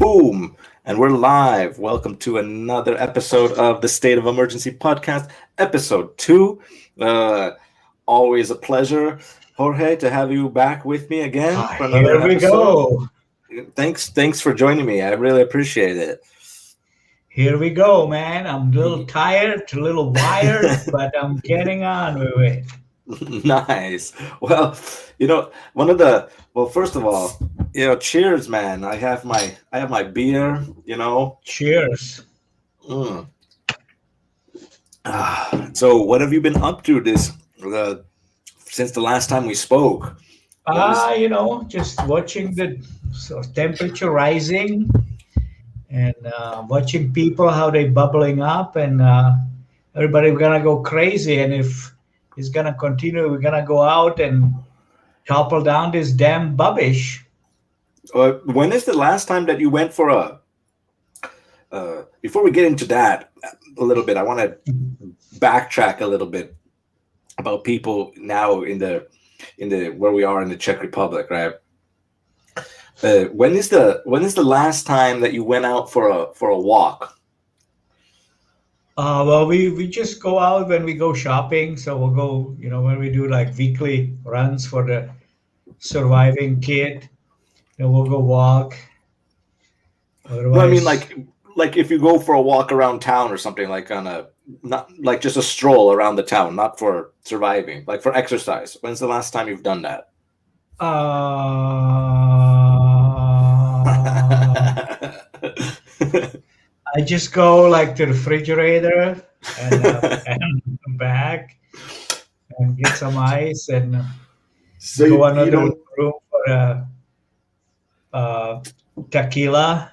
Boom! And we're live. Welcome to another episode of the State of Emergency podcast, episode 2. Uh, Always a pleasure, Jorge, to have you back with me again for another Here we episode. go. Thanks for joining me. I really appreciate it. Here we go, man. I'm a little tired, a little wired, but I'm getting on with it. Nice. Well, first of all, cheers, man. I have my beer. Cheers. Mm. So what have you been up to since the last time we spoke? Just watching the temperature rising and watching people how they bubbling up and everybody gonna go crazy. And if it's gonna continue, we're gonna go out and topple down this damn bubbish. When is the last time that you went for a? Before we get into that a little bit, I want to backtrack a little bit about people now in the where we are in the Czech Republic, right? When is the last time that you went out for a walk? Well, we just go out when we go shopping. So we'll go, when we do like weekly runs for the surviving kid, we'll go walk. No, I mean Otherwise, like if you go for a walk around town or something, like not like just a stroll around the town, not for surviving, like for exercise. When's the last time you've done that? I just go like to the refrigerator and come back and get some ice and So go you another don't room for a tequila.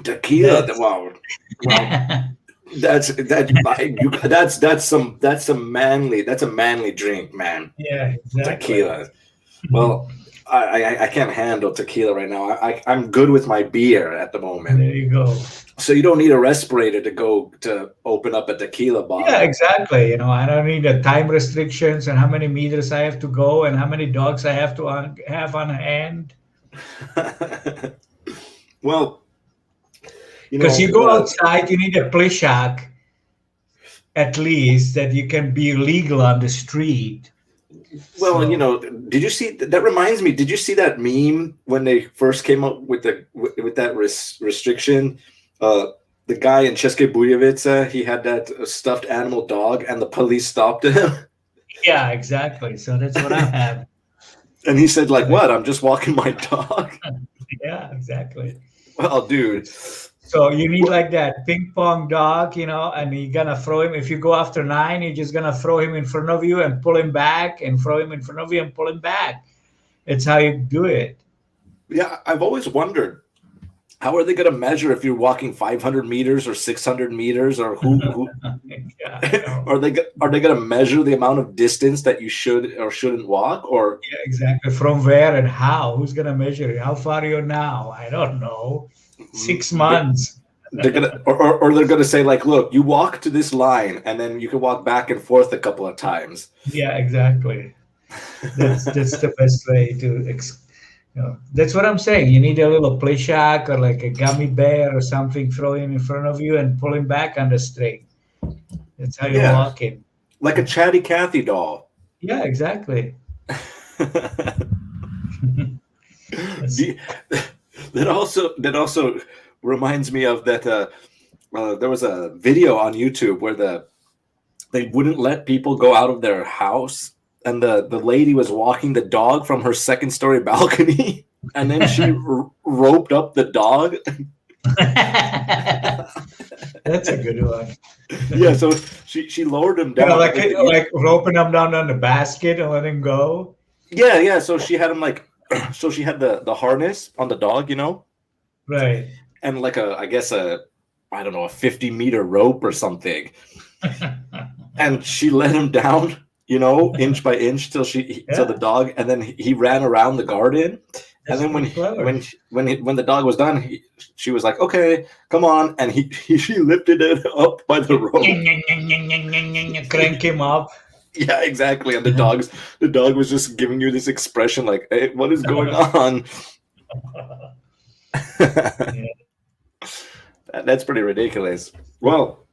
tequila? That's Wow. That's a manly drink, man. yeah, exactly. Tequila. Well, I can't handle tequila right now. I'm good with my beer at the moment. There you go. So you don't need a respirator to open up a tequila Yeah, bottle. exactly. I don't need the time restrictions and how many meters I have to go and how many dogs I have to have on hand. Well, Because you go outside, you need a plishak at least that you can be legal on the street. well, So did you see that? Reminds me, did you see that meme when they first came up with that restriction? The guy in České Budějovice, he had that stuffed animal dog, and the police stopped him. yeah, exactly. So that's what I have. And he said, like, So what? I'm just walking my dog. yeah, exactly. Well, dude. So you need like that ping pong dog, and you're gonna throw him. If you go after 9, you're just gonna throw him in front of you and pull him back, and throw him in front of you and pull him back. It's how you do it. Yeah, I've always wondered, how are they going to measure if you're walking 500 meters or 600 meters, or who Yeah, I know. are they going to measure the amount of distance that you should or shouldn't walk? Or Yeah, exactly. From where and how? Who's gonna measure it? How far are you now? I don't know. 6 months. they're gonna or they're gonna say, like, look, you walk to this line and then you can walk back and forth a couple of times. Yeah, exactly. That's the best way to. That's what I'm saying. You need a little plishak or like a gummy bear or something. Throw him in front of you and pull him back on the string. That's how you Yeah, walk him. like a chatty Cathy doll. Yeah, exactly. That's, Do- that also reminds me of that. There was a video on YouTube where they wouldn't let people go out of their house, and the lady was walking the dog from her second story balcony, and then she roped up the dog. that's a good one. Yeah, so she lowered him You know, down. like roping him down on the basket and let him go. Yeah. So she had him like, so she had the harness on the dog, Right. and like I guess I don't know, a 50-meter rope or something, and she let him down, inch by inch till the Yeah, dog, and then he ran around the garden, and that's then pretty clever. when the dog was done, she was like, okay, come on, and she lifted it up by the rope. Crank him up. Yeah, exactly. And the dog was just giving you this expression like, hey, what is going on? Yeah. That's pretty ridiculous. Well,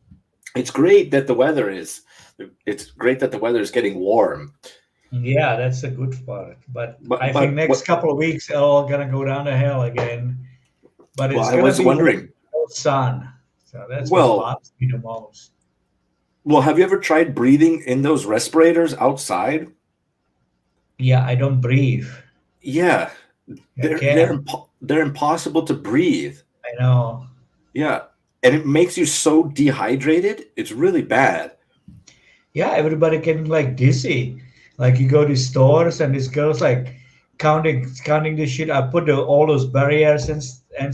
it's great that the weather is. It's great that the weather is getting warm. Yeah, that's the good part. But I think But next what? couple of weeks all gonna go down the hill again. But Well, it's I gonna was be warm, wondering. no sun. So that's what Well, bothers me the most. well, have you ever tried breathing in those respirators outside? Yeah, I don't breathe. Yeah, I can't. they're impossible to breathe. I know. Yeah, and it makes you so dehydrated. It's really bad. Yeah, everybody getting like dizzy. Like you go to stores and this girl's like counting the shit. I put all those barriers and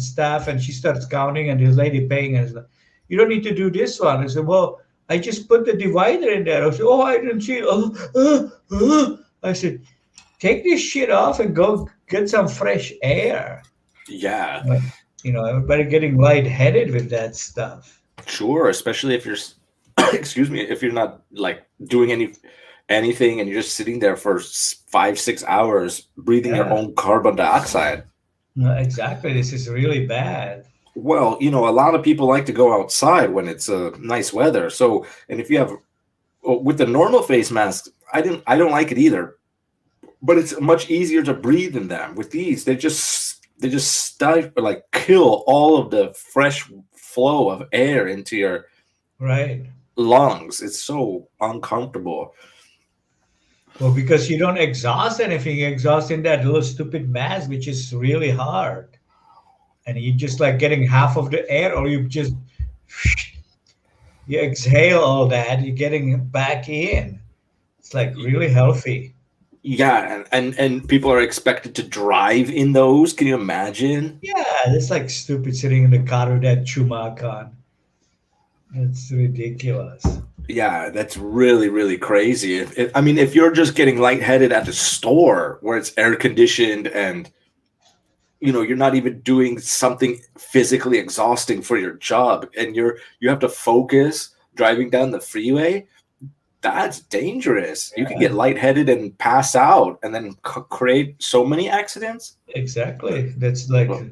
stuff, and she starts counting, and this lady paying, and it's like, you don't need to do this one. I said, well, I just put the divider in there. I said, oh, I didn't see it. I said, take this shit off and go get some fresh air. Yeah, But, everybody getting lightheaded with that stuff. sure. Especially if you're, excuse me, if you're not like doing anything and you're just sitting there for 5, 6 hours breathing your Yeah, own carbon dioxide. no, exactly. This is really bad. Well, a lot of people like to go outside when it's nice weather. So, and if you have with the normal face mask, I don't like it either. But it's much easier to breathe in them. With these, they just stifle, like kill all of the fresh flow of air into your Right. lungs. It's so uncomfortable. Well, because you don't exhaust anything, you exhaust in that little stupid mask, which is really hard. And you just like getting half of the air, or you exhale all that, you're getting it back in. It's like really healthy. Yeah, and people are expected to drive in those. Can you imagine? Yeah, it's like stupid sitting in the car with that chumak on. It's ridiculous. Yeah, that's really, really crazy. I mean, if you're just getting lightheaded at the store where it's air conditioned and you're not even doing something physically exhausting for your job, and you have to focus driving down the freeway, that's dangerous. You can Yeah, get lightheaded and pass out and then create so many accidents. exactly. That's like Well,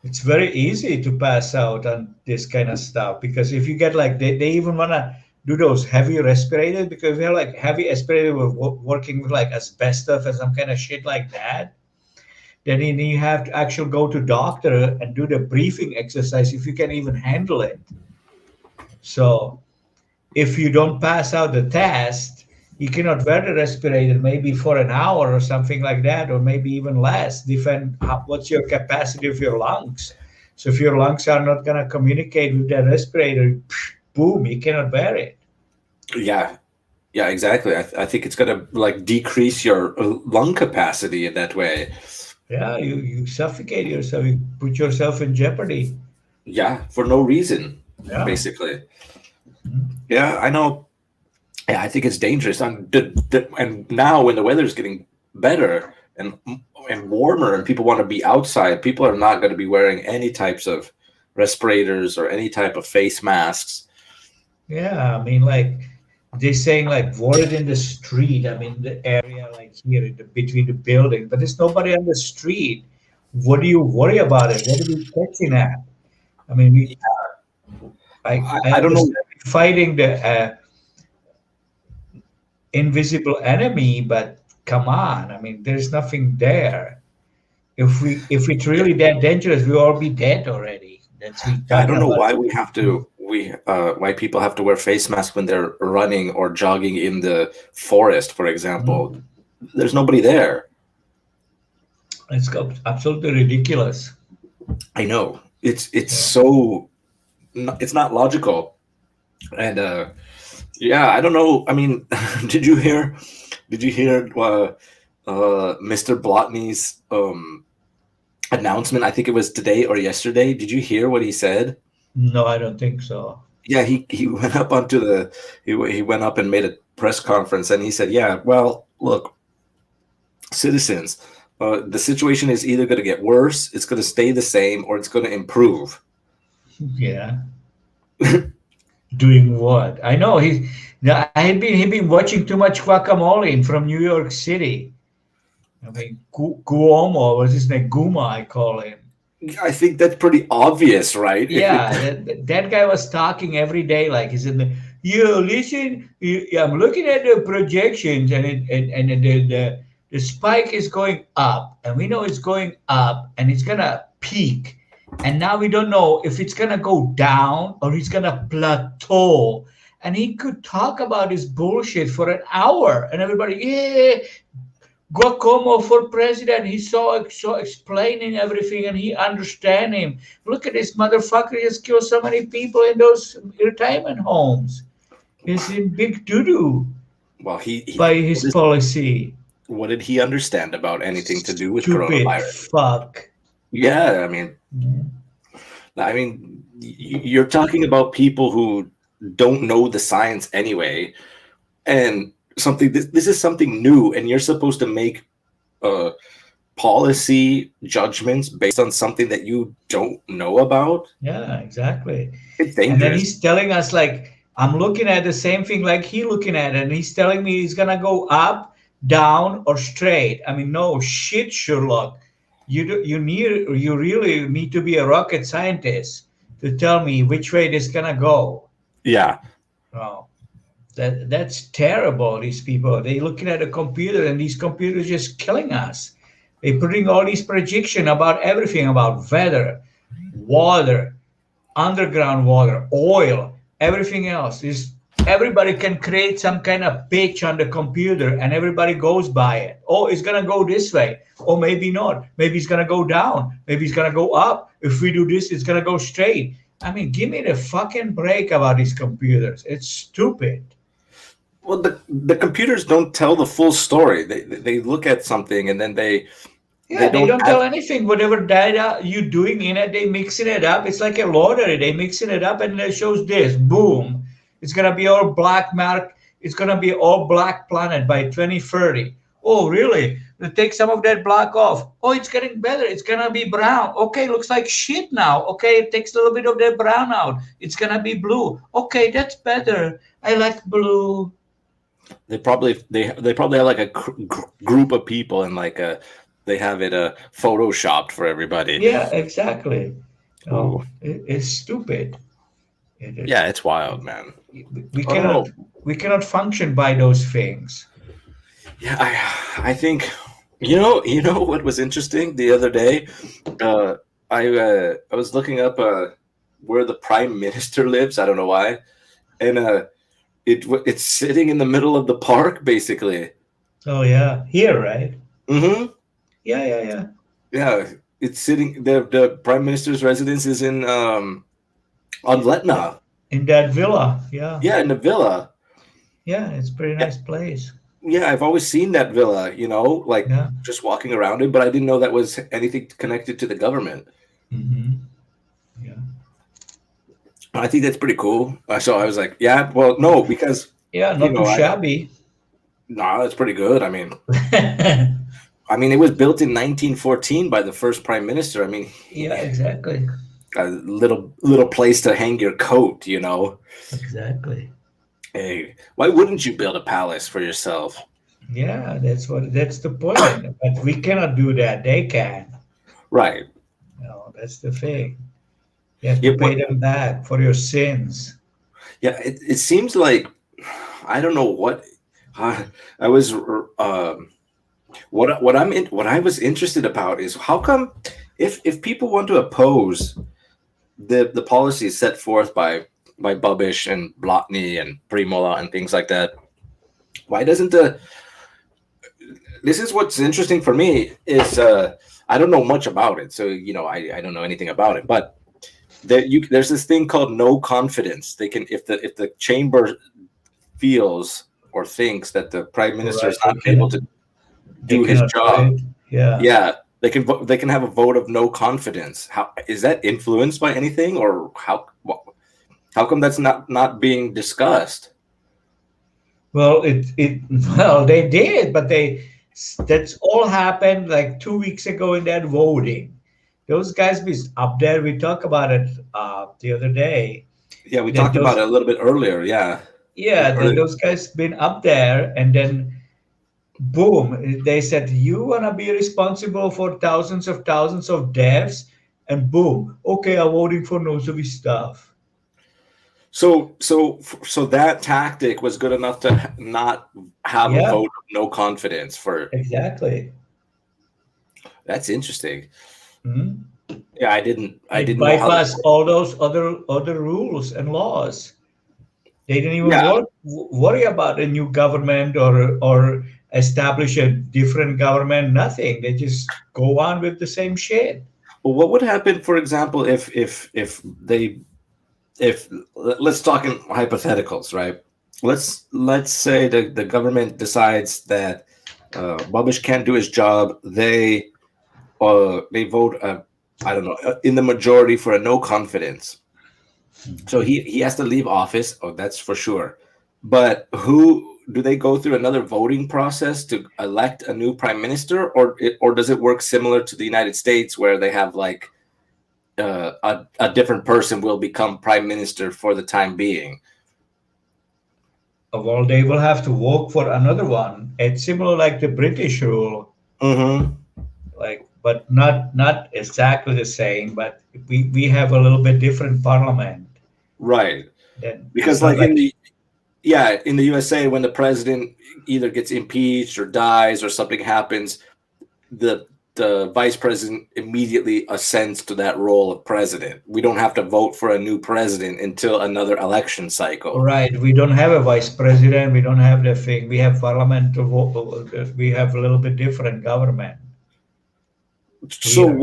it's very easy to pass out on this kind of stuff because if you get like they even want to do those heavy respirators because they're like heavy respirator with working with like asbestos or some kind of shit like that, then you have to actually go to doctor and do the breathing exercise if you can even handle it. So if you don't pass out the test, you cannot wear the respirator maybe for an hour or something like that, or maybe even less, depend what's your capacity of your lungs. So if your lungs are not going to communicate with that respirator, boom, you cannot wear it. yeah, yeah, exactly. I think it's gonna like decrease your lung capacity in that way. Yeah, you suffocate yourself, you put yourself in jeopardy. Yeah, for no reason, Yeah. basically. Yeah, I know. Yeah, I think it's dangerous. And now when the weather's getting better and warmer, and people want to be outside, people are not going to be wearing any types of respirators or any type of face masks. Yeah, I mean, like they're saying, like wear it in the street. I mean, the area like here in between the building, but there's nobody on the street. What do you worry about it? What are we catching at? I mean, I I don't know. understand fighting the invisible enemy, but come on, I mean, there's nothing there. If it's Yeah, really that dangerous, we all be dead already. That's we I talking don't know about. why why people have to wear face masks when they're running or jogging in the forest, for example. Mm. There's nobody there. It's absolutely ridiculous. I know. It's Yeah. so it's not logical. And yeah, I don't know. I mean, did you hear? Did you hear Mr. Blotny's announcement? I think it was today or yesterday. Did you hear what he said? No, I don't think so. Yeah, he went up onto the he went up and made a press conference, and he said, "Yeah, well, look, citizens, the situation is either going to get worse, it's going to stay the same, or it's going to improve." Yeah. Doing what? I know he'd been watching too much guacamole from New York City. I mean, Cuomo was his name, Guma, I call him. I think that's pretty obvious, right? Yeah, that guy was talking every day like he's in the. You listen. I'm looking at the projections, and the spike is going up, and we know it's going up, and it's gonna peak, and now we don't know if it's gonna go down or it's gonna plateau. And he could talk about his bullshit for an hour, and everybody, yeah, Guacomo for president. He's so explaining everything, and he understand him. Look at this motherfucker. He has killed so many people in those retirement homes. He's in big doo doo Well, by his policy. what did he understand about anything to do with Stupid coronavirus? fuck. Yeah, you're talking about people who don't know the science anyway, and this is something new, and you're supposed to make policy judgments based on something that you don't know about. Yeah, exactly. It's And then dangerous. he's telling us like I'm looking at the same thing like he looking at it, and he's telling me he's gonna go up, down, or straight. I mean, no shit, Sherlock. You really need to be a rocket scientist to tell me which way this gonna go. Yeah, Oh, that's terrible. These people, they looking at a computer, and these computers just killing us. They putting all these projection about everything, about weather, water, underground water, oil, everything else. Is everybody can create some kind of pitch on the computer, and everybody goes by it. Oh, it's gonna go this way. Or maybe not. Maybe it's gonna go down. Maybe it's gonna go up. If we do this, it's gonna go straight. I mean, give me the fucking break about these computers. It's stupid. well, the computers don't tell the full story. They look at something and then Yeah, they don't don't have, tell anything. Whatever data you doing in it, they mixing it up. It's like a lottery. They mixing it up, and it shows this. Boom. It's gonna be all black mark. It's gonna be all black planet by 2030. Oh, really? They take some of that black off. Oh, it's getting better. It's gonna be brown. Okay, looks like shit now. Okay, it takes a little bit of that brown out. It's gonna be blue. Okay, that's better. I like blue. they probably have like a group of people and like they have it photoshopped for everybody. Yeah, exactly. Ooh. Oh, it's stupid. It- Yeah, it's wild, man. we I don't cannot know. we cannot function by those things. Yeah, I think you know what was interesting the other day. I was looking up where the prime minister lives. I don't know why, and it's sitting in the middle of the park, basically. Oh yeah, here, right? Mm-hmm. Yeah. Yeah, it's sitting. The prime minister's residence is in on Letna. In that villa, yeah, Yeah, in the villa. yeah, it's a pretty nice place. Yeah, I've always seen that villa. Like Yeah. just walking around it, but I didn't know that was anything connected to the government. Hmm. Yeah, I think that's pretty cool. So I was like, yeah, well, no, because yeah, not too shabby. no, that's pretty good. I mean, it was built in 1914 by the first prime minister. I mean, Yeah, exactly, a little place to hang your coat. exactly. Hey, why wouldn't you build a palace for yourself? Yeah, that's the point. But we cannot do that. They can. Right. That's the thing. You have to pay them back for your sins. Yeah, it seems like I don't know what I was. What I was interested about is how come if people want to oppose the policies set forth by Babiš and Blatny and Primola and things like that, why doesn't this is what's interesting for me is I don't know much about it, so I don't know anything about it, but there's this thing called no confidence. They can if the chamber feels or thinks that the prime minister is not able to do his job, Yeah. they can have a vote of no confidence. How is that influenced by anything, or how come that's not being discussed? Well, well they did, but that's all happened like 2 weeks ago in that voting. Those guys be up there. We talked about it the other day. Yeah, we talked about it a little bit earlier. Yeah. Yeah, those guys been up there, and then boom, they said you wanna be responsible for thousands of deaths, and boom, okay, I'm voting for Novoselov. So that tactic was good enough to not have a Yeah, vote of no confidence for. exactly. That's interesting. Mhm. Yeah, I didn't It know how that bypassed worked. all those other rules and laws. They didn't even Yeah. worry about a new government or establish a different government. Nothing. They just go on with the same shit. Well, what would happen, for example, if let's talk in hypotheticals, right? Let's say the government decides that Babish can't do his job. They vote I don't know in the majority for a no confidence. So he has to leave office. Oh, that's for sure. But who do they go through another voting process to elect a new prime minister, or does it work similar to the United States where they have like a different person will become prime minister for the time being? Well, they will have to work for another one. It's similar like the British rule, Mm-hmm. like, but not exactly the same. But we have a little bit different parliament. Right. Then it's Because not like like in the USA, when the president either gets impeached or dies or something happens, the vice president immediately ascends to that role of president. We don't have to vote for a new president until another election cycle. right. We don't have a vice president. We don't have the thing. We have parliament to vote. We have a little bit different government So here.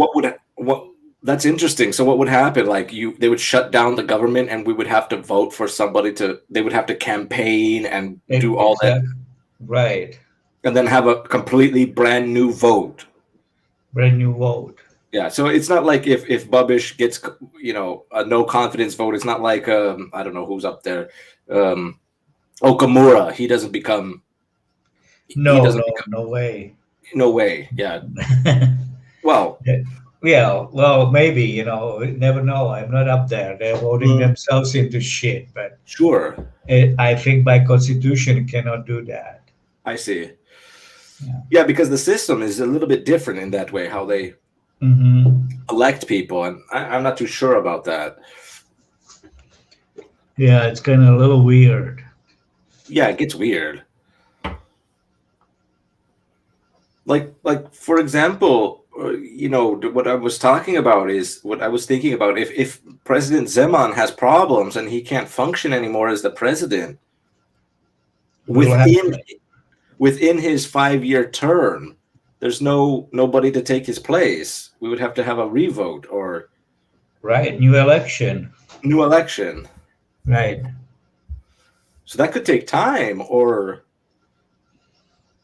what that's interesting. So what would happen? Like they would shut down the government and we would have to vote for somebody they would have to campaign and do all that Exactly. Right. and then have a completely brand new vote. Brand new vote. Yeah, so it's not like if Babish gets a no confidence vote. It's not like I don't know who's up there, Okamura. He doesn't become. He No, doesn't no, become. no way. No way. Yeah. Well. Yeah, well, maybe, we never know. I'm not up there. They're voting mm, themselves into shit, but Sure. I think by constitution cannot do that. I see. Yeah. Yeah, because the system is a little bit different in that way. How they Hmm. elect people, and I'm not too sure about that. Yeah, it's kind of a little weird. Yeah, it gets weird. Like for example, what I was talking about is what I was thinking about. If President Zeman has problems and he can't function anymore as the president We'll have within his 5-year term, there's nobody to take his place. We would have to have a revote or right, new election. new election. Right. So that could take time, or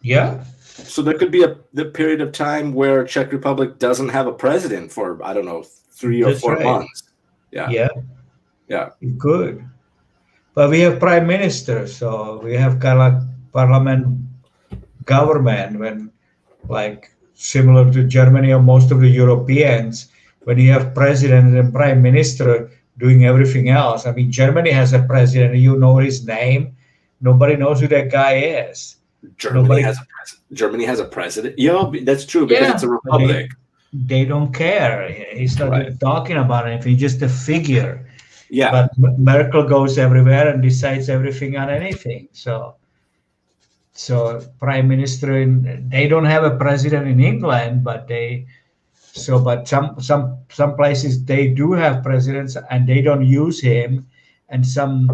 Yeah. so there could be the period of time where Czech Republic doesn't have a president for I don't know 3 or That's 4 right. months. Yeah, Yeah, yeah, you could. But we have prime minister, so we have kind of like parliament government when like similar to Germany or most of the Europeans, when you have president and prime minister doing everything else. I mean, Germany has a president, you know his name. Nobody knows who that guy is. Nobody, Germany has a president. Yeah, that's true because yeah, it's a but republic. they don't care. He's not Right. talking about anything, just a figure. Yeah, But Merkel goes everywhere and decides everything on anything. So prime minister they don't have a president in England, but but some places they do have presidents and they don't use him, and some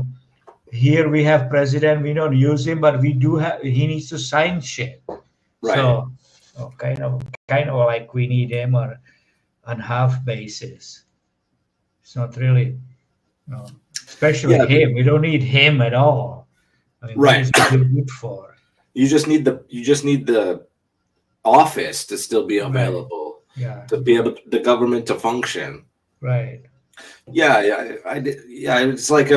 here we have president, we don't use him, but we do have, he needs to sign shit. right. So kind of like we need him or on half basis. It's not really, especially Yeah, him. We don't need him at all. I mean, what right. is he good for? You just need the office to still be Right. available Yeah, to be able the government to function. right. Yeah, I did. Yeah, it's like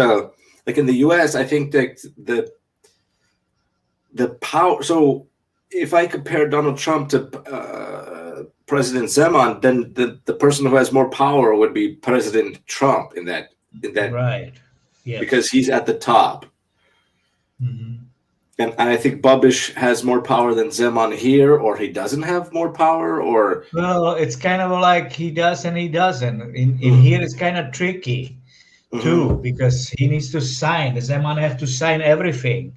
in the U.S. I think that the power. So if I compare Donald Trump to President Zeman, then the person who has more power would be President Trump in that Right. Yes. because he's at the top. Mhm. And I think Bubbish has more power than Zeman here, or he doesn't have more power, or Well, it's kind of like he does and he doesn't. In mm, here, it's kind of tricky mhm, too because he needs to sign. The Zeman have to sign everything,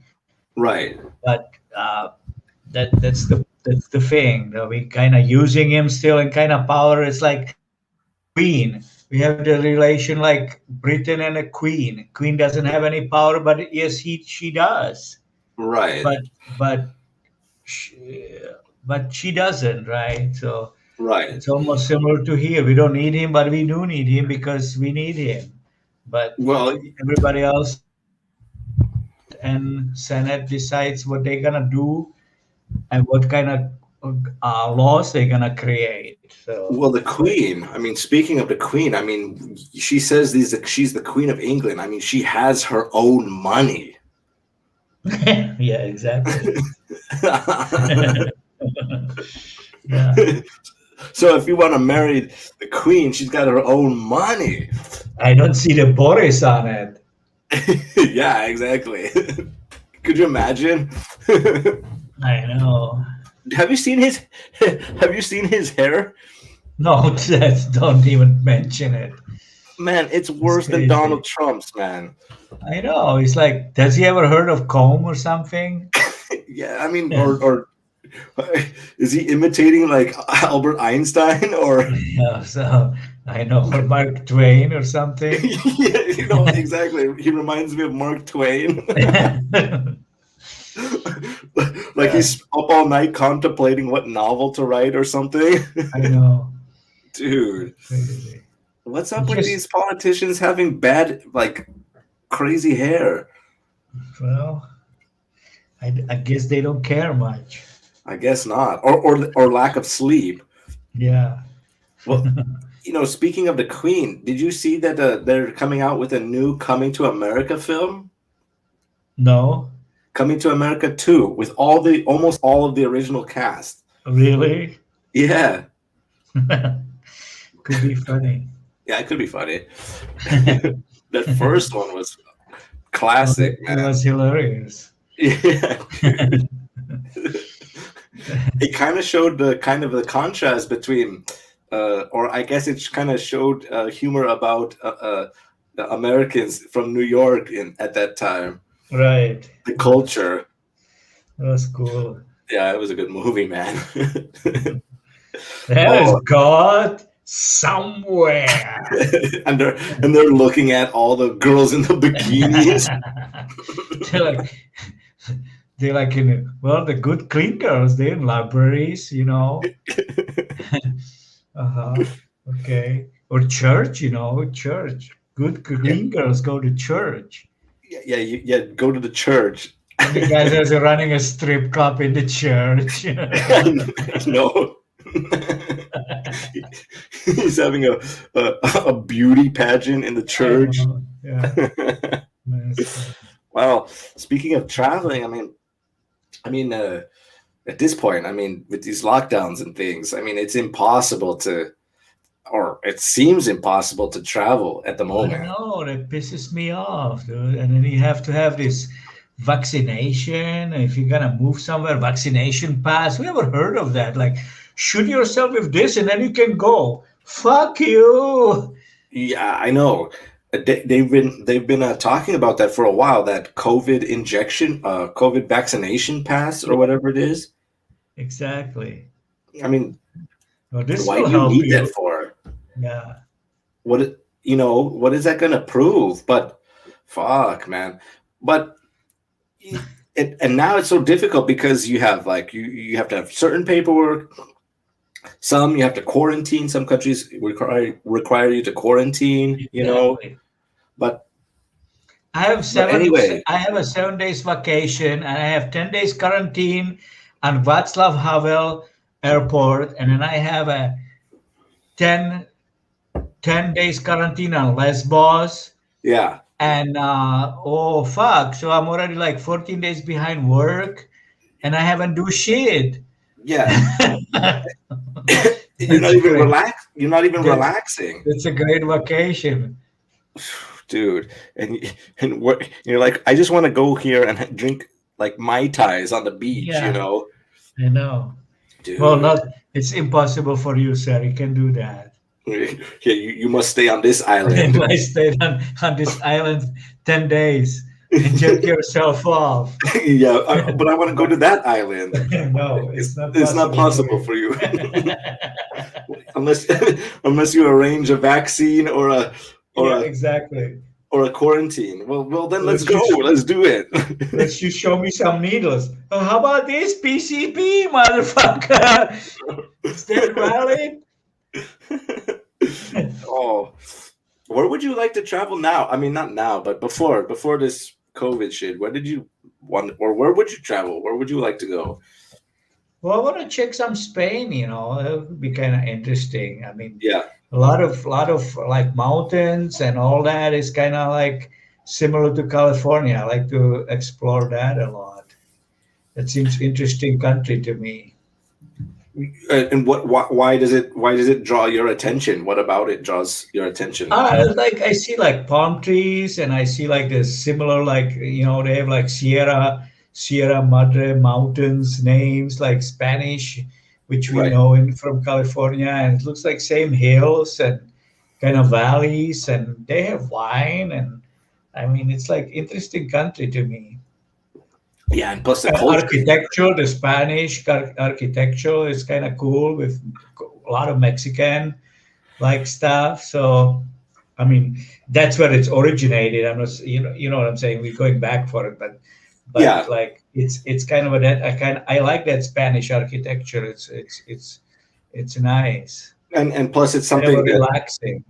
right, but that's the thing. That we kind of using him still in kind of power. It's like Queen. We have the relation like Britain and a Queen. Queen doesn't have any power, but yes, she does. right, But but she, but she doesn't, right? So right. it's almost similar to here. We don't need him, but we do need him because we need him. But Well, everybody else and Senate decides what they're gonna do and what kind of laws they're gonna create. So well, the Queen. I mean, speaking of the Queen, I mean, she says she's the Queen of England. I mean, she has her own money. yeah, exactly. yeah, So if you want to marry the Queen, she's got her own money. I don't see the Boris on it. Yeah, exactly. Could you imagine? I know. Have you seen his Have you seen his hair? No, don't even mention it. Man, it's It's worse than crazy. Donald Trump's, man. I know. It's like, does he ever heard of comb or something? Yeah, I mean, Yeah. or is he imitating like Albert Einstein or Yeah, so I know, or Mark Twain or something. yeah, exactly. He reminds me of Mark Twain. Like Yeah, he's up all night contemplating what novel to write or something. I know. Dude, Crazy. what's It's up with just, these politicians having bad, like crazy hair? well, I guess they don't care much. I guess not, or lack of sleep. Yeah. Well, speaking of the Queen, did you see that they're coming out with a new Coming to America film? No, Coming to America 2 with almost all of the original cast. really? Yeah. Could be funny. Yeah, it could be funny. That first one was classic, It man. was hilarious. Yeah. It kind of showed the contrast between or I guess it kind of showed humor about the Americans from New York at that time. Right. The culture. That was cool. Yeah, it was a good movie, man. There is Oh, God somewhere. and they're looking at all the girls in the bikinis. they're like, they're like well, the good clean girls, they're in libraries, Uh-huh. Okay. Or church, church. Good Yeah, clean girls go to church. yeah. Go to the church. And the guys are running a strip club in the church. No. He's having a beauty pageant in the I church. know. Yeah. Nice. Well, speaking of traveling, at this point, with these lockdowns and things, it's impossible or it seems impossible to travel at the I moment. know that pisses me off, dude. And then you have to have this vaccination. If you're gonna move somewhere, vaccination pass. We ever heard of that? Like, shoot yourself with this, and then you can go. Fuck you. Yeah, I know. They've been talking about that for a while. That COVID vaccination pass or whatever it is. Exactly. I mean, Well, this why will do you help need you. that for? Yeah. What is that going to prove? But fuck, man. But and now it's so difficult because you have you have to have certain paperwork. Some you have to quarantine. Some countries require you to quarantine. Exactly. But I have anyway, I have a 7 days vacation and I have 10 days quarantine on Václav Havel Airport, and then I have a 10 days quarantine on Lesbos. yeah. And oh fuck, so I'm already like 14 days behind work and I haven't do shit. Yeah. You're That's not even great. You're not even That's, relaxing, that's a great vacation. dude. And you're like, I just want to go here and drink like Mai Tais on the beach, you Yeah, know? I know. Well, Dude, not it's impossible for you, sir. You can do that. yeah, you must stay on this island. I stayed on this island 10 days and jerk yourself off. Yeah, but I want to go But to that island. no, it's not It's not possible for possible you. for you unless unless you arrange a vaccine or Yeah, a exactly. or a quarantine. Well then let's Let's go. just Let's do it. let's just show me some needles. How about this PCP, motherfucker? Is that valid? Oh, where would you like to travel now? I mean, not now, but before this COVID shit. Where did you want, or where would you travel? Where would you like to go? Well, I want to check some Spain. It would be kind of interesting. I mean, Yeah, a lot of like mountains and all that is kind of like similar to California. I like to explore that a lot. That seems interesting country to me. and why does it draw your attention? What about it draws your attention? Like I see like palm trees, and I see like the similar like they have like Sierra Madre mountains names like Spanish, which we Right. know in from California, and it looks like same hills and kind of valleys, and they have wine, and I mean it's like interesting country to me. Yeah, and plus the And culture. architecture, the Spanish architecture is kind of cool with a lot of Mexican like stuff. So I mean, that's where it's originated. I'm not, you know what I'm saying. We're going back for it, but Yeah, like it's kind of a that I like that Spanish architecture. It's nice, and plus it's kind of a something that relaxing.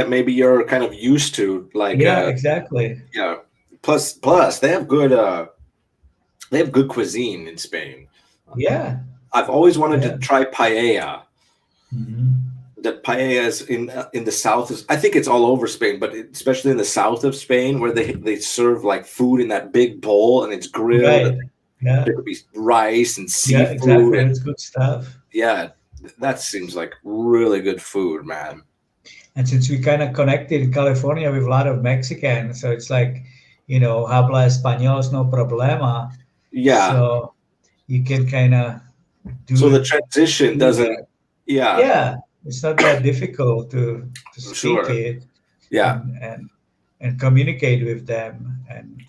maybe you're kind of used to, like Yeah, exactly. yeah. Plus they have good cuisine in Spain. Yeah. I've always wanted Yeah. to try paella. Mhm. That paella is in the south. I think it's all over Spain, but especially in the south of Spain, where they serve like food in that big bowl and it's grilled. Right. Yeah. There could be rice and Yeah. seafood, Exactly. and It's good stuff. yeah, that seems like really good food, man. And since we kind of connected in California with a lot of Mexicans, so it's like, habla español, no problema. Yeah. So you can kind of So the do transition do doesn't. that. Yeah, Yeah, it's not that difficult to speak sure. it Yeah, and communicate with them.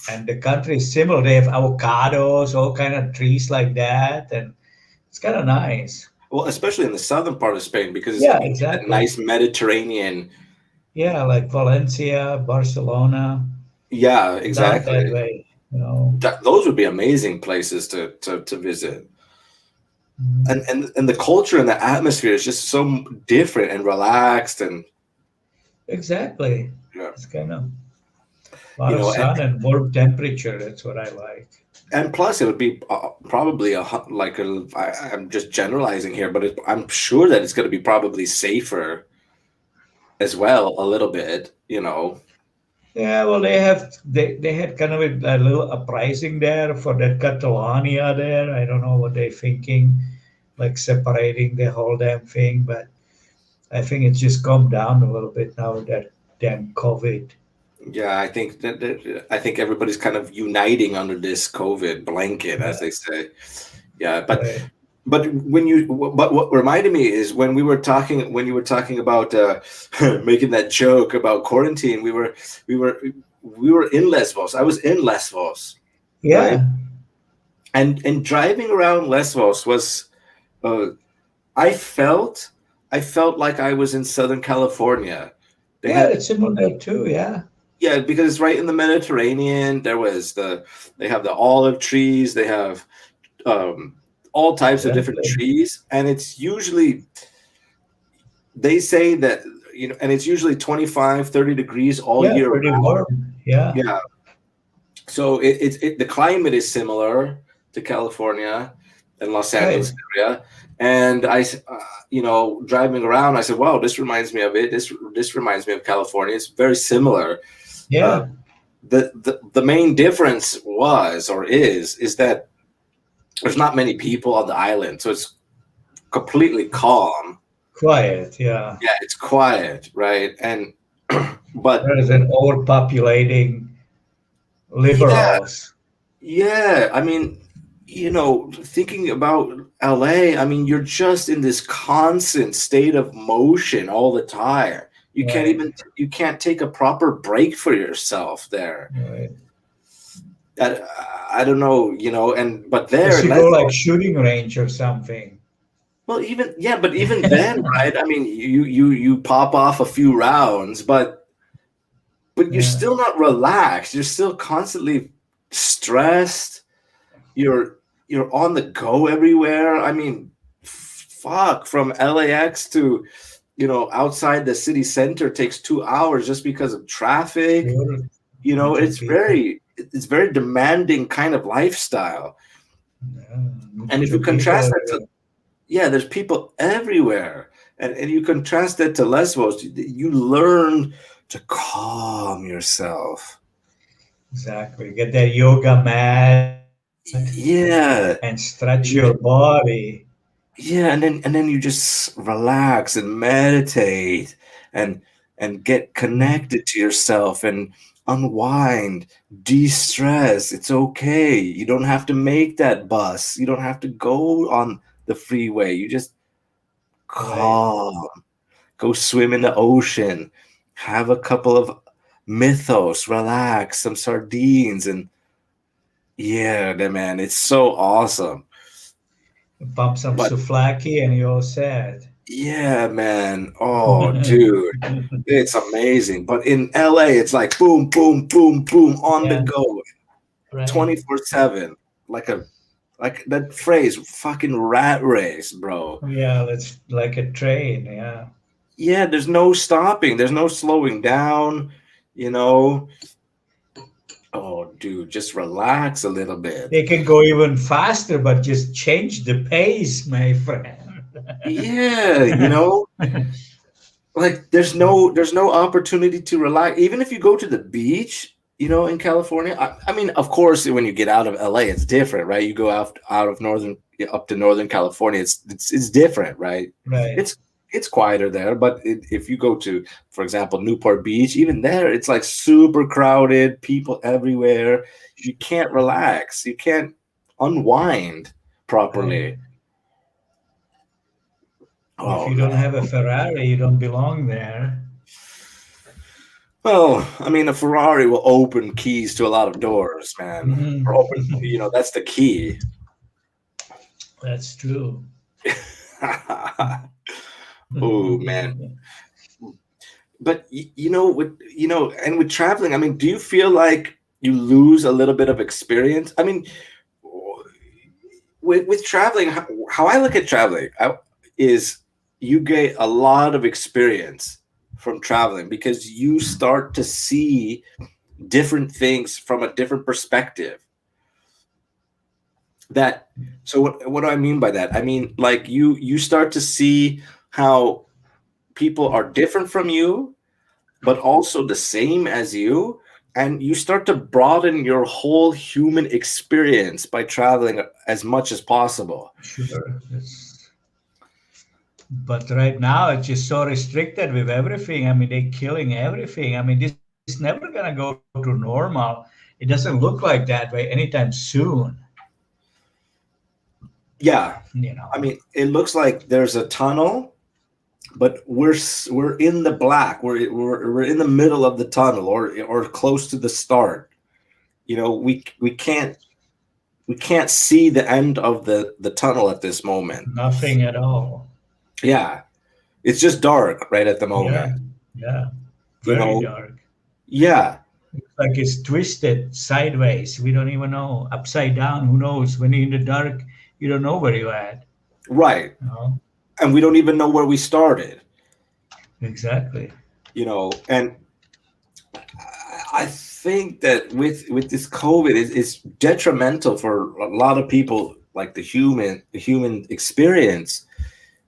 And the country is similar. They have avocados, all kind of trees like that, and it's kind of nice. well, especially in the southern part of Spain, because Yeah, you get that exactly. nice Mediterranean. Yeah, like Valencia, Barcelona, Yeah, down that exactly. way. Those would be amazing places to visit. Mhm. And the culture and the atmosphere is just so different and relaxed, and Exactly. yeah, It's kind of a lot you of know, sun and warm temperature. That's what I like. and plus it would be probably I'm just generalizing here, but I'm sure that it's going to be probably safer as well, a little bit. Yeah, well, they had kind of a little uprising there for that Catalonia there. I don't know what they're thinking, like separating the whole damn thing, but I think it's just calmed down a little bit now with that damn COVID. Yeah, I think everybody's kind of uniting under this COVID blanket, as Yeah, they say. Yeah, but right. but what reminded me is when you were talking about making that joke about quarantine. We were in Lesbos. I was in Lesbos, right? Yeah, And driving around Lesbos was, uh, I felt like I was in Southern California. They yeah, had it's similar there too. Yeah, Yeah, because it's right in the Mediterranean. They have the olive trees. They have um, all types of different exactly. trees, and it's usually they say that and it's usually 25, 30 degrees all Yeah, year pretty round. warm. Yeah, Yeah, so the climate is similar to California and Los right. Angeles area. And driving around, I said, "Wow, this reminds me of it. This reminds me of California. It's very similar." Uh, Yeah, the main difference was or is that there's not many people on the island, so it's completely calm. quiet. Yeah, Yeah, it's quiet, right? And but rather than overpopulating yeah, liberals. Yeah, I mean, thinking about LA, I mean, you're just in this constant state of motion all the time. Right, You can't take a proper break for yourself there. right. I, I don't know, and but there Unless in you go like Lesbos, shooting range or something. well, but even then, right? I mean, you pop off a few rounds, but you're Yeah, still not relaxed. You're still constantly stressed. You're you're on the go everywhere. I mean, fuck, from LAX to outside the city center takes 2 hours just because of traffic. sure. Bunch of people. It's very demanding kind of lifestyle. Yeah, And if bunch you of people contrast that to, everywhere. yeah, there's people everywhere. And you contrast that to Lesbos, you learn to calm yourself. Exactly. Get that yoga mat Yeah. and stretch And you your body. Yeah, and then you just relax and meditate and get connected to yourself and unwind, de-stress. It's okay. You don't have to make that bus. You don't have to go on the freeway. You just Right. calm. Go swim in the ocean. Have a couple of mythos, relax, some sardines, and yeah, man, it's so awesome. Pump some But souvlaki and you're all set. yeah, man. Oh, dude. It's amazing. But in LA, it's like boom, boom, boom, boom on the Yeah, go, right. 24/7. Like that phrase, fucking rat race, bro. Yeah, that's like a train. Yeah. Yeah, there's no stopping, there's no slowing down, you know. Oh, dude, just relax a little bit. They can go even faster, but just change the pace, my friend. Yeah, like there's no opportunity to relax even if you go to the beach in California. I mean, of course, when you get out of LA it's different, right? You go out of northern up to Northern California, it's different, right? Right. It's quieter there, but if you go to, for example, Newport Beach, even there it's like super crowded, people everywhere. You can't relax, you can't unwind Right. properly. If Oh you don't man. have a Ferrari, you don't belong there. Well, I mean, a Ferrari will open keys to a lot of doors, man. Or open, Mhm. that's the key. That's true. Oh man. But and with traveling, I mean, do you feel like you lose a little bit of experience? I mean, with traveling, how I look at traveling is you get a lot of experience from traveling because you start to see different things from a different perspective. That So what do I mean by that? I mean, like you start to see how people are different from you but also the same as you, and you start to broaden your whole human experience by traveling as much as possible. Sure. But right now, it's just so restricted with everything. I mean, they're killing everything. I mean, this is never going to go to normal. It doesn't look like that way anytime soon. Yeah, You know. I mean, it looks like there's a tunnel, but we're in the black. We're in the middle of the tunnel, or close to the start. We can't see the end of the tunnel at this moment. Nothing at all. Yeah, it's just dark right at the Yeah. moment. Yeah. You Very know, dark. yeah, Like it's twisted sideways. We don't even know. Upside down. Who knows? When you're in the dark, you don't know where you're at. right. You know? And we don't even know where we started. Exactly. And I think that with this COVID, it's detrimental for a lot of people, like the human experience,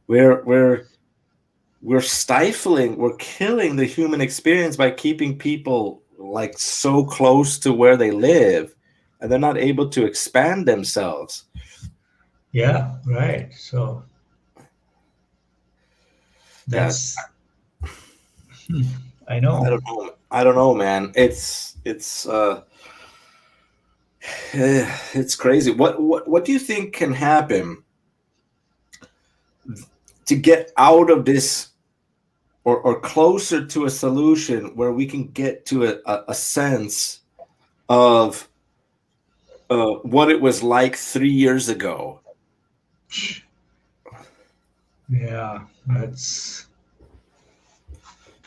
where we're stifling, we're killing the human experience by keeping people like so close to where they live, and they're not able to expand themselves. Yeah. Right. So Yeah, that's. Hmm, I I know. don't know. I don't know, man. It's crazy. What do you think can happen to get out of this, or closer to a solution where we can get to a sense of what it was like 3 years ago?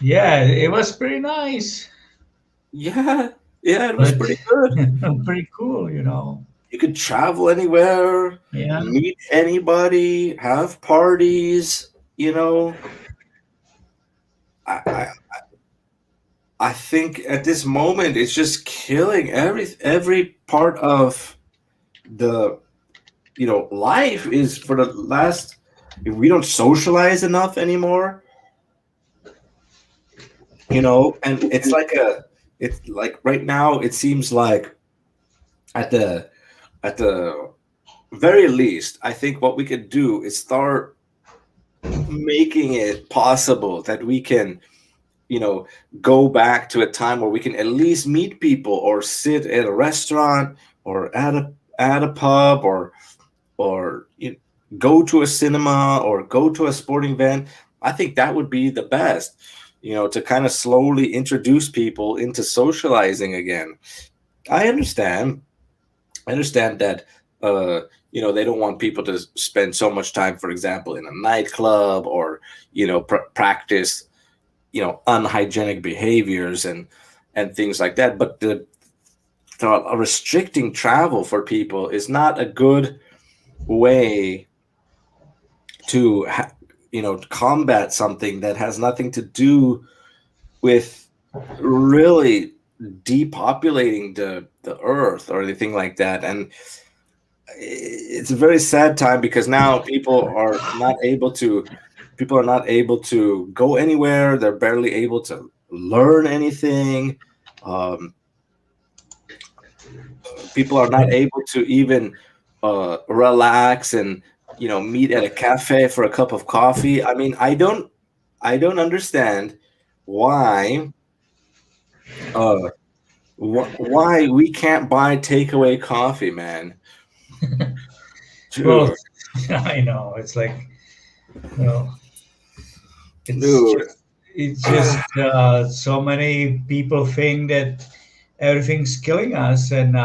Yeah, it was pretty nice, Yeah, yeah, it was but pretty good. pretty cool, you know. You could travel anywhere, Yeah, meet anybody, have parties. You know, I, I I think at this moment it's just killing every part of the, life is for the last. If we don't socialize enough anymore, and it's like right now it seems like at the very least, I think what we could do is start making it possible that we can, you know, go back to a time where we can at least meet people or sit at a restaurant or at a pub, or go to a cinema or go to a sporting event. I think that would be the best, to kind of slowly introduce people into socializing again. I understand. I understand that they don't want people to spend so much time, for example, in a nightclub, or practice unhygienic behaviors and things like that. But the restricting travel for people is not a good way to combat something that has nothing to do with really depopulating the earth or anything like that. And it's a very sad time because now people are not able to go anywhere. They're barely able to learn anything. um, People are not able to even relax and meet at a cafe for a cup of coffee. I mean, I don't understand why uh why we can't buy takeaway coffee, man. well, Dude, I know it's like, you know, it's dude. just so many people think that everything's killing us, and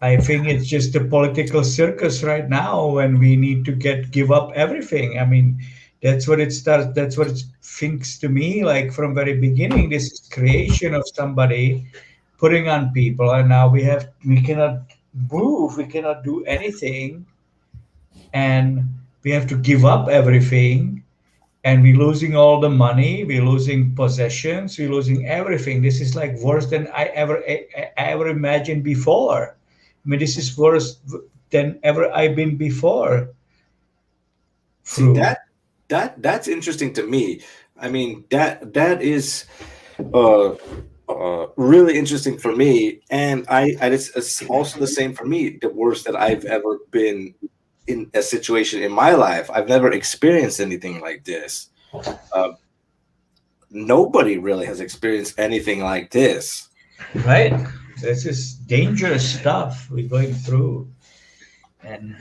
I think it's just a political circus right now when we need to give up everything. I mean, that's what it starts. That's what it thinks to me. Like from very beginning, this is creation of somebody putting on people, and now we cannot move, we cannot do anything, and we have to give up everything, and we're losing all the money, we're losing possessions, we're losing everything. This is like worse than I ever imagined before. I mean, this is worse than ever I've been before See, through. that's interesting to me. I mean, that is uh really interesting for me, and it's also the same for me. The worst that I've ever been in a situation in my life. I've never experienced anything like this. uh, Nobody really has experienced anything like this. Right? This is dangerous stuff we're going through. And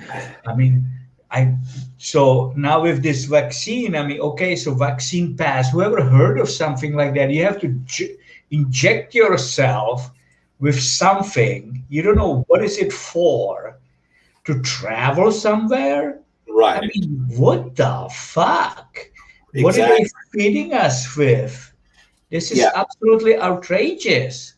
I mean, I so now with this vaccine, I mean, okay, so vaccine pass. Whoever heard of something like that? You have to inject yourself with something. You don't know what is it for, to travel somewhere. I Right. mean, what the fuck? What are they Exactly. feeding us with? This is Yeah. absolutely outrageous.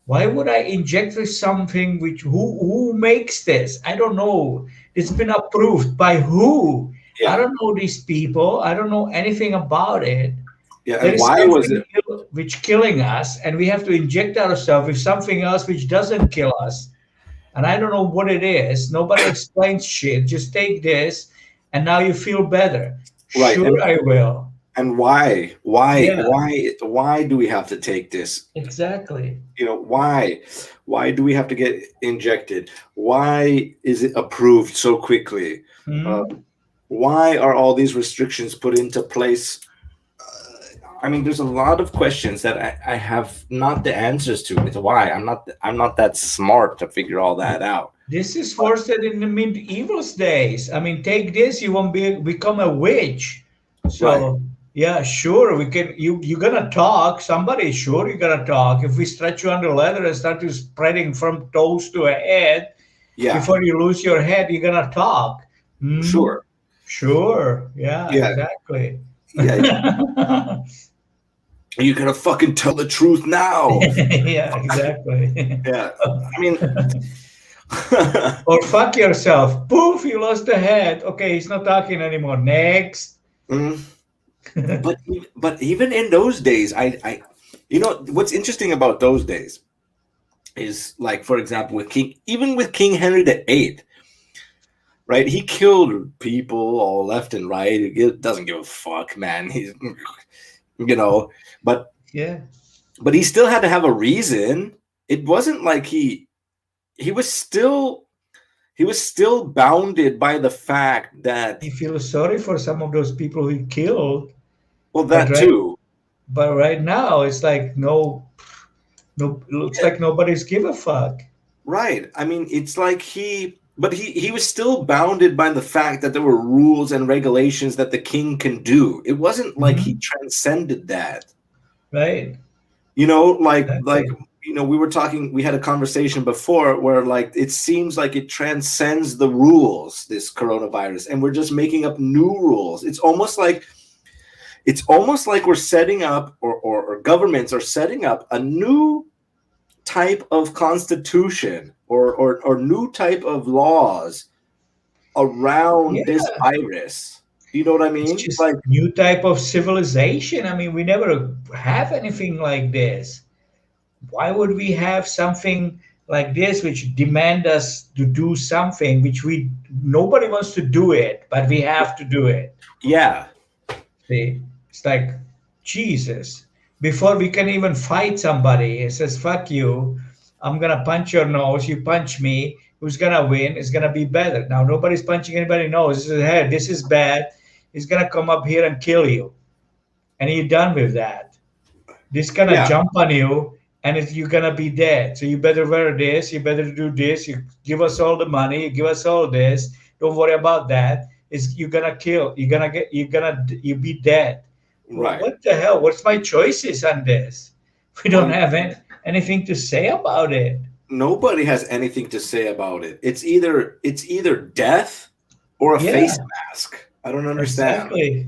Why would I inject with something which who makes this? I don't know. It's been approved by who? I Yeah. don't know these people. I don't know anything about it. Yeah. There And is why was something it? which killing us, and we have to inject ourselves with something else which doesn't kill us. And I don't know what it is. Nobody explains shit. Just take this, and now you feel better. Right. Sure, I will. And why? Why? Yeah, Why do we have to take this? exactly. Why do we have to get injected? Why is it approved so quickly? uh, Hmm? why are all these restrictions put into place I mean, there's a lot of questions that I have not the answers to. It's why I'm not that smart to figure all that out. This is first in the medieval days. I mean, take this, you won't become a witch. Right. So yeah, sure, we can. You're gonna talk. Somebody sure you're gonna talk. If we stretch you under leather and start you spreading from toes to a head, Yeah. before you lose your head, you're gonna talk. Hmm? Sure. Sure. Yeah. Yeah. Exactly. Yeah. You're gonna fucking tell the truth now. Yeah. Exactly. Yeah. I mean. Or fuck yourself. Poof, you lost the head. Okay, he's not talking anymore. Next. Mm. But even in those days, you know what's interesting about those days is, like, for example, with King Henry VIII, right? He killed people all left and right. He doesn't give a fuck, man. He's, you know, but Yeah. but he still had to have a reason. It wasn't like he was still bounded by the fact that, He feels sorry for some of those people he killed. well, But that too. right now it's like no, looks Yeah, like nobody's give a fuck. right. I mean, it's like he was still bounded by the fact that there were rules and regulations that the king can do. It wasn't like he Mhm. transcended that. Right. You know, like Exactly. we had a conversation before where, like, it seems like it transcends the rules, this coronavirus, and we're just making up new rules. It's almost like we're setting up, or governments are setting up a new type of constitution, or new type of laws around this Yeah. virus. You know what I It's mean? just Like, new type of civilization. I mean, we never have anything like this. Why would we have something like this which demand us to do something which we nobody wants to do it, but we have to do it? yeah, See, it's like Jesus. Before we can even fight somebody, it says, "Fuck you! I'm gonna punch your nose. You punch me. Who's gonna win? Is gonna be better." Now nobody's punching anybody nose. This is hey, this is bad. He's gonna come up here and kill you, and you're done with that. This gonna yeah, jump on you, and you're gonna be dead. So you better wear this. You better do this. You give us all the money. You give us all this. Don't worry about that. Is you're gonna kill. You're gonna get. You be dead. Well, right. what the hell? What's my choices on this? We don't Well, have anything to say about it. nobody has anything to say about it. It's either death or a Yeah, face mask. I don't understand. exactly.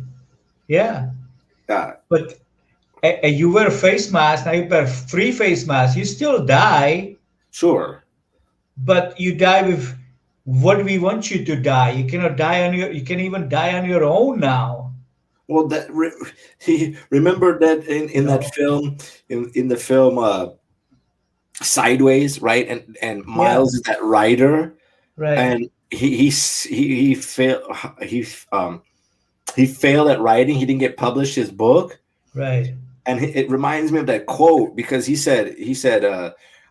Yeah, Yeah, but you wear a face mask now. You wear free face mask. You still die, sure. but you die with what we want you to die. You cannot die on your. You can even die on your own now. Well, he remember that in that No. film, in the film Sideways, right? And Yeah. Miles is that writer, Right. and he failed he failed at writing. He didn't get published his book, Right. and it reminds me of that quote, because he said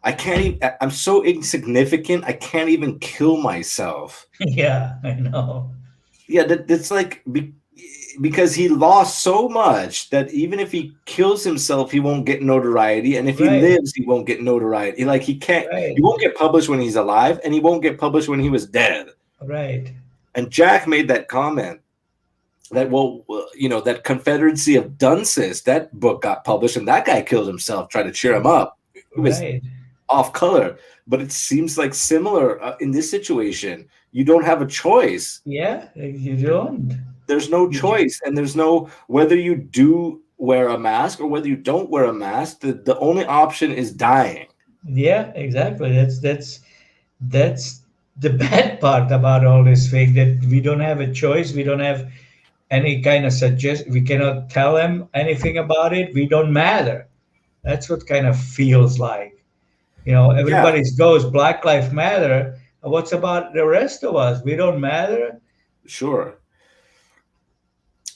I can't even, I'm so insignificant, I can't even kill myself. Yeah. I know. Yeah, that's like, because he lost so much that even if he kills himself, he won't get notoriety, and if he Right. lives, he won't get notoriety. Like, Right. he won't get published when he's alive, and he won't get published when he was dead. Right. And Jack made that comment that, well, that Confederacy of Dunces, that book got published, and that guy killed himself, tried to cheer him up. It was Right. off color, but it seems like similar in this situation. You don't have a choice. Yeah. You don't. There's no choice, and there's no, whether you do wear a mask or whether you don't wear a mask, the only option is dying. Yeah. Exactly. That's the bad part about all this thing, that we don't have a choice. We don't have any kind of suggest. We cannot tell them anything about it. We don't matter. That's what kind of feels like. Yeah, Everybody goes Black Lives Matter. What's about the rest of us? We don't matter. sure.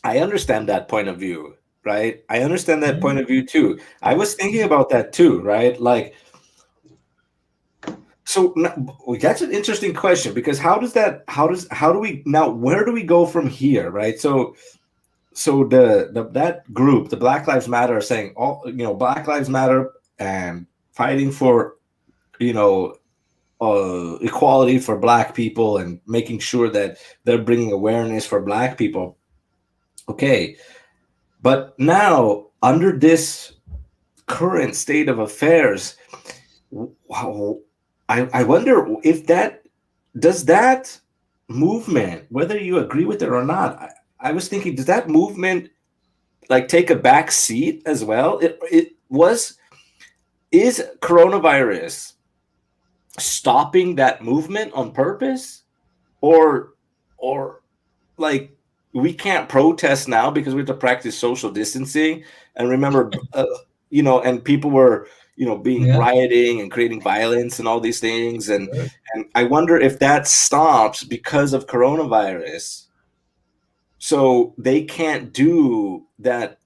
I understand that point of view, right? I understand that point Mhm. of view too. I was thinking about that too, right? Like, so that's an interesting question, because how do we now, where do we go from here, right? So so the that group, the Black Lives Matter, are saying all, Black Lives Matter and fighting for, you know equality for Black people and making sure that they're bringing awareness for Black people. Okay, but now under this current state of affairs, wow, I wonder if that movement, whether you agree with it or not, I was thinking, does that movement like take a back seat as well? Is coronavirus stopping that movement on purpose, or like we can't protest now because we have to practice social distancing? And remember, and people were, being Yeah. rioting and creating violence and all these things, and I wonder if that stops because of coronavirus, so they can't do that.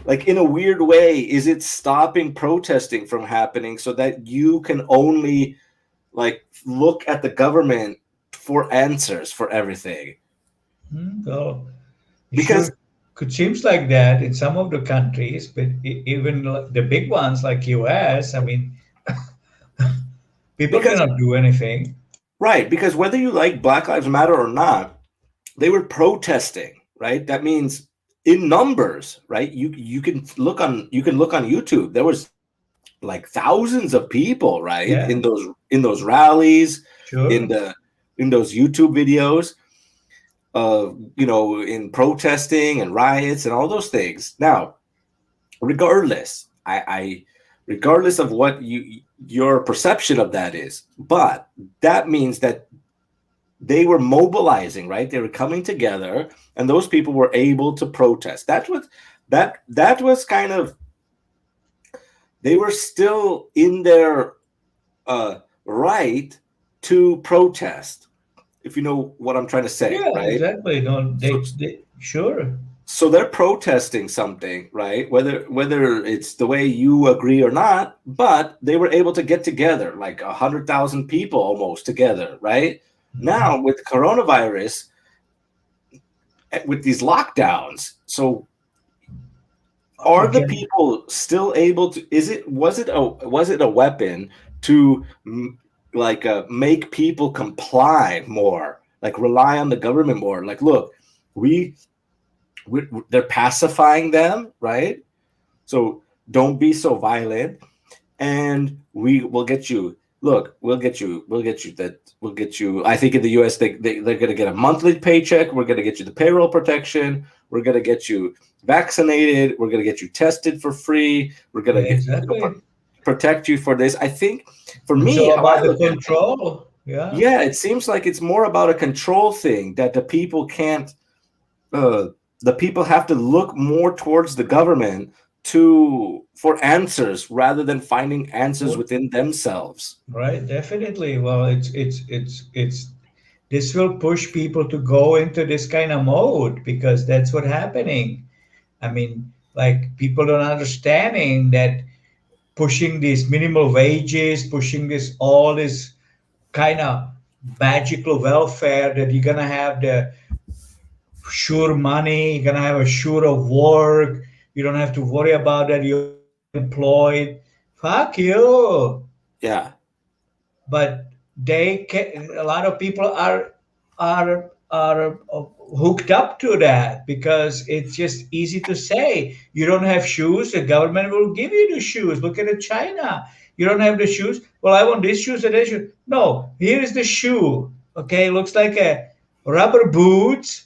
Like, in a weird way, is it stopping protesting from happening so that you can only like look at the government for answers for everything? Well, it Because sure could seems like that in some of the countries, but even like the big ones like US, I mean, people because cannot do anything. right, because whether you like Black Lives Matter or not, they were protesting, right? That means in numbers, right? You can look on YouTube. There was like thousands of people, right? Yeah, In those rallies, in sure. the in those YouTube videos, in protesting and riots and all those things. Now, regardless, regardless of what your perception of that is, but that means that they were mobilizing, right? They were coming together, and those people were able to protest. That was kind of, they were still in their right to protest, if you know what I'm trying to say, Yeah, right? exactly. No, So, they sure. so they're protesting something, right? Whether it's the way you agree or not, but they were able to get together, like 100,000 people almost together, right? Mhm. Now with coronavirus, with these lockdowns, so are the Again, people still able to? Was it a weapon to make people comply more, like rely on the government more? Like, look, we they're pacifying them, right? So don't be so violent, and we will get you. Look, we'll get you. I think in the US, they're going to get a monthly paycheck. We're going to get you the payroll protection. We're going to get you vaccinated. We're going to get you tested for free. We're going to yeah, get exactly. protect you for this. I think, for It's me, all how I about the look at it, control. Yeah. yeah, it seems like it's more about a control thing, that the people can't. Uh, the people have to look more towards the government for answers rather than finding answers within themselves. Right, definitely. Well, it's this will push people to go into this kind of mode because that's what's happening. I mean, like people don't understanding that pushing these minimal wages, pushing this all this kind of magical welfare that you're gonna have the sure money, you're gonna have a sure of work, you don't have to worry about that you're employed. Fuck you. Yeah, But a lot of people are hooked up to that because it's just easy to say you don't have shoes, the government will give you the shoes. Look at China. You don't have the shoes, well, I want these shoes and that shoe. No, here is the shoe. Okay, looks like a rubber boots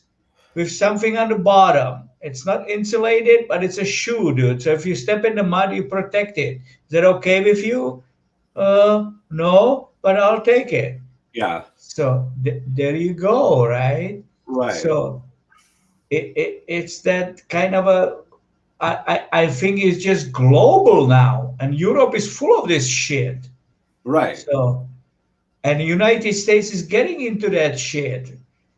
with something on the bottom. It's not insulated, but it's a shoe, dude. So if you step in the mud, you protect it. Is that okay with you? No, but I'll take it. yeah, So there you go, right? right, So it's that kind of a. I think it's just global now, and Europe is full of this shit. right. So and the United States is getting into that shit.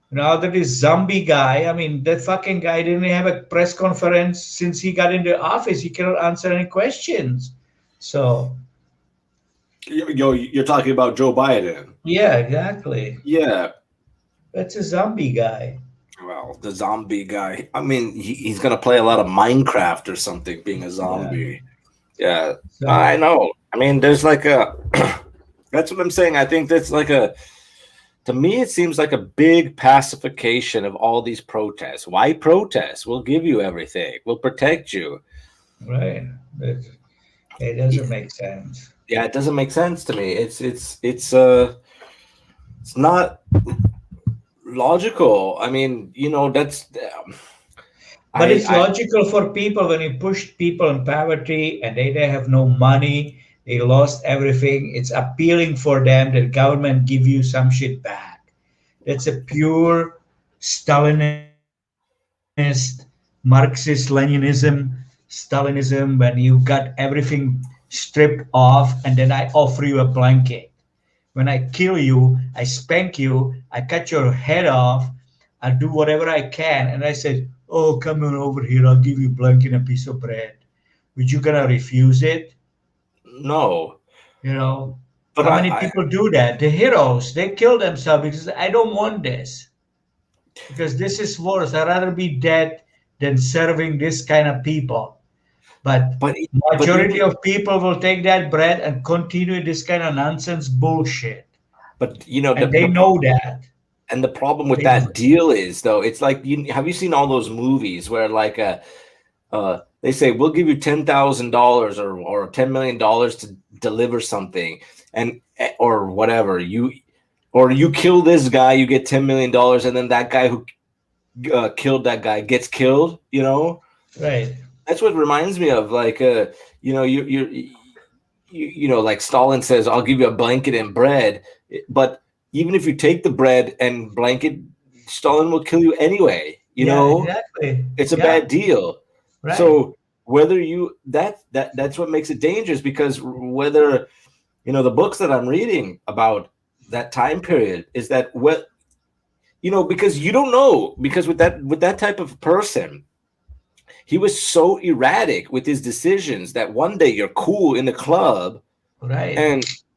Now that this zombie guy, I mean, that fucking guy didn't have a press conference since he got into office. He cannot answer any questions. So You're talking about Joe Biden. yeah, exactly. Yeah, That's a zombie guy. Well, the zombie guy. I mean, he's gonna play a lot of Minecraft or something, being a Yeah. zombie. Yeah, I So know. I mean, there's like a. That's what I'm saying. I think that's like a. To me, it seems like a big pacification of all these protests. Why protest? We'll give you everything. We'll protect you. right, but it doesn't make sense. Yeah, it doesn't make sense to me. It's not logical. I mean, that's But it's I logical for people when you push people in poverty and they have no money, they lost everything. It's appealing for them that government give you some shit back. That's a pure Stalinist, Marxist Leninism, Stalinism when you got everything stripped off and then I offer you a blanket. When I kill you, I spank you, I cut your head off, I do whatever I can. And I said, oh, come on over here, I'll give you a blanket and a piece of bread. Would you gonna refuse it? no, You know, but how many people do that? The heroes, they kill themselves because I don't want this. Because this is worse. I'd rather be dead than serving this kind of people. But but majority of people will take that bread and continue this kind of nonsense bullshit. but And they know that. and the problem with They know that it. deal is though it's like have you seen all those movies where like they say we'll give you $10,000 or $10 million to deliver something and or whatever you kill this guy you get $10 million and then that guy who killed that guy gets killed. Right. That's what reminds me of like like Stalin says, I'll give you a blanket and bread. But even if you take the bread and blanket, Stalin will kill you anyway. Yeah, exactly. It's a Yeah, bad deal. right. So whether that's what makes it dangerous because whether, the books that I'm reading about that time period is that because you don't know because with that type of person, he was so erratic with his decisions that one day you're cool in the club Right.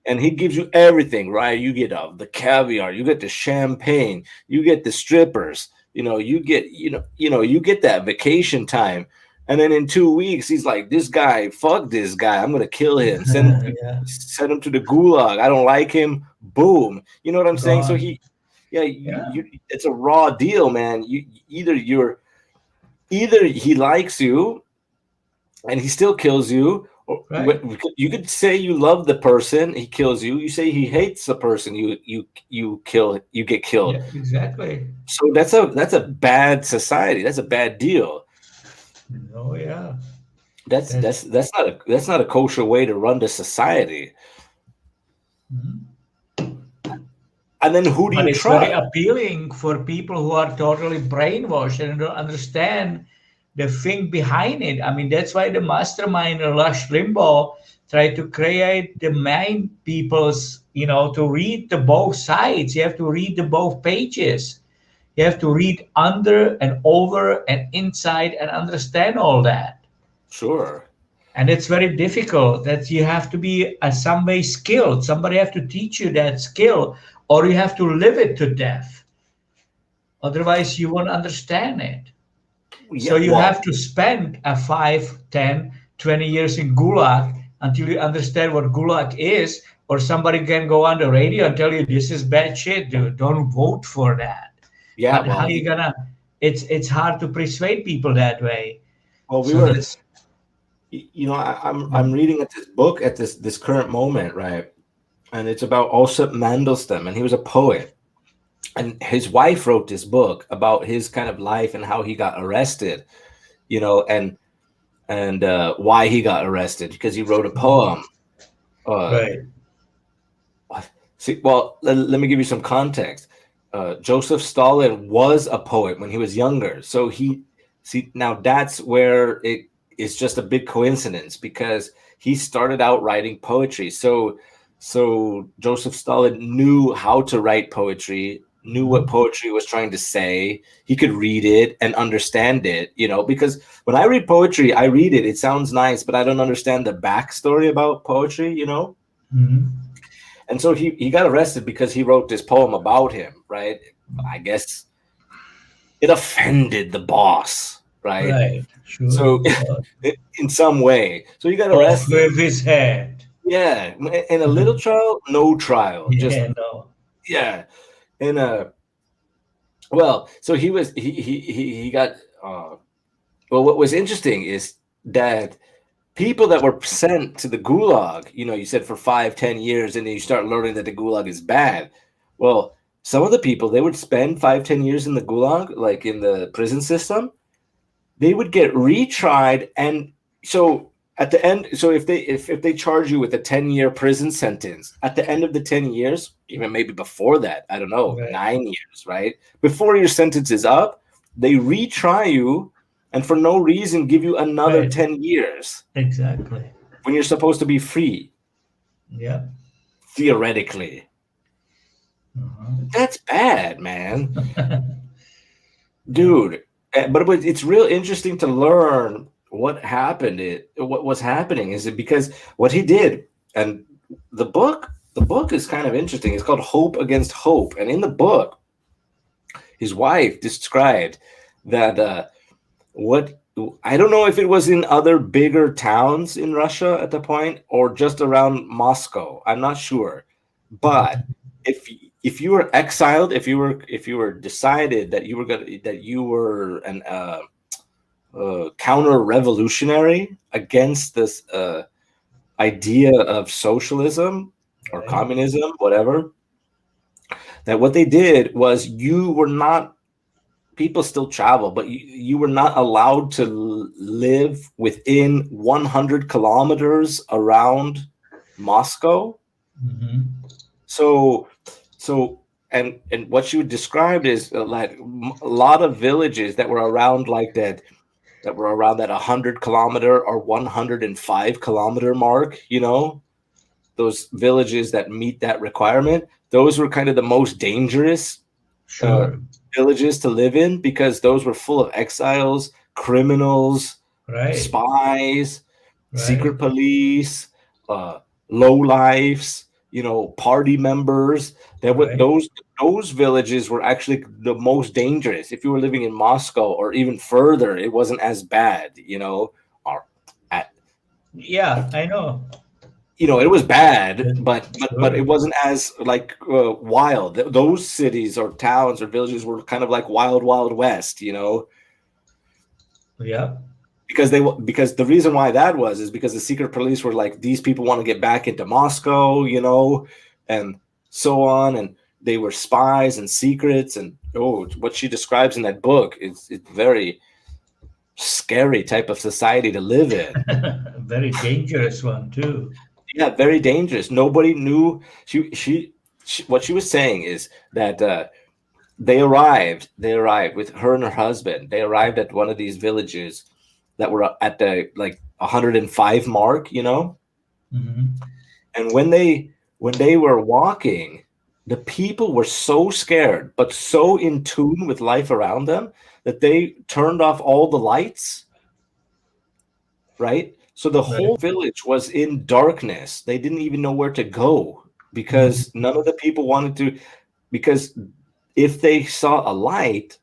and he gives you everything, right? You get the caviar, you get the champagne, you get the strippers, you get that vacation time. And then in 2 weeks, he's like, this guy, fuck this guy. I'm gonna kill him. Yeah, Send him to the gulag. I don't like him. Boom. You know what I'm saying? So gone. Yeah, it's a raw deal, man. Either he likes you and he still kills you, or right. you could say you love the person, he kills you. You say he hates the person, you get killed. Yeah, exactly. So that's a bad society. That's a bad deal. Oh, yeah. That's That's, that's that's not a kosher way to run the society. Mhm. And then who do But you it's very trust? appealing for people who are totally brainwashed and don't understand the thing behind it. I mean, that's why the mastermind Rush Limbaugh tried to create the mind people's, to read the both sides. You have to read the both pages. You have to read under and over and inside and understand all that. Sure. And it's very difficult that you have to be some way skilled. Somebody have to teach you that skill, or you have to live it to death. Otherwise, you won't understand it. So Yeah. you Well, have to spend a 5, 10, 20 years in Gulag until you understand what Gulag is, or somebody can go on the radio and tell you this is bad shit, dude. Don't vote for that. yeah. But how Well, you gonna? It's hard to persuade people that way. we So were. that's I'm reading at this book at this current moment, right? And it's about Osip Mandelstam, and he was a poet. And his wife wrote this book about his kind of life and how he got arrested, and why he got arrested because he wrote a poem. Uh, right. See, well, let me give you some context. Joseph Stalin was a poet when he was younger, so now that's where it is just a big coincidence because he started out writing poetry. So Joseph Stalin knew how to write poetry, knew what poetry was trying to say. He could read it and understand it, because when I read poetry, I read it. It sounds nice, but I don't understand the backstory about poetry. Mhm. And so he got arrested because he wrote this poem about him, right? I guess it offended the boss, right? Right. Sure. So in some way, so he got Off arrested. with his head. Yeah, in a little trial, no trial, just Yeah, no. yeah. And well, so he got well. What was interesting is that people that were sent to the gulag, you said for 5-10 years, and then you start learning that the gulag is bad. Well, some of the people, they would spend 5-10 years in the gulag, like in the prison system. They would get retried, and so at the end, so if they charge you with a 10-year prison sentence, at the end of the 10 years, even maybe before that, I don't know, Right. 9 years, right? Before your sentence is up, they retry you, and for no reason give you another Right. 10 years Exactly. when you're supposed to be free, Yeah. theoretically. That's bad, man. Dude. But it's real interesting to learn what happened. What was happening is it because what he did, and the book is kind of interesting. It's called Hope Against Hope, and in the book, his wife described that what I don't know if it was in other bigger towns in Russia at the point or just around Moscow. I'm not sure, but if you were exiled, if you were decided that you were an counter revolutionary against this idea of socialism or Right. communism, whatever, that what they did was you were not. People still travel, but you were not allowed to live within 100 kilometers around Moscow. So and what you described is like a lot of villages that were around like that were around that 100-kilometer or 105-kilometer mark, those villages that meet that requirement, those were kind of the most dangerous Sure. villages to live in because those were full of exiles, criminals, Right. spies, Right. secret police, low lives, party members. Right. Those villages were actually the most dangerous. If you were living in Moscow or even further, it wasn't as bad, or at Yeah, I know. it was bad, but Sure. it wasn't as like wild. Those cities or towns or villages were kind of like wild west, Yeah. because the reason why that was is because the secret police were like, these people want to get back into Moscow, and so on, and they were spies and secrets, and what she describes in that book is it's very scary type of society to live in. Very dangerous one too. Yeah, very dangerous. Nobody knew. She what she was saying is that they arrived with her and her husband. They arrived at one of these villages that were at the like 105 mark, and when they were walking, the people were so scared but so in tune with life around them that they turned off all the lights, right? So the whole village was in darkness. They didn't even know where to go because none of the people wanted to, because if they saw a light,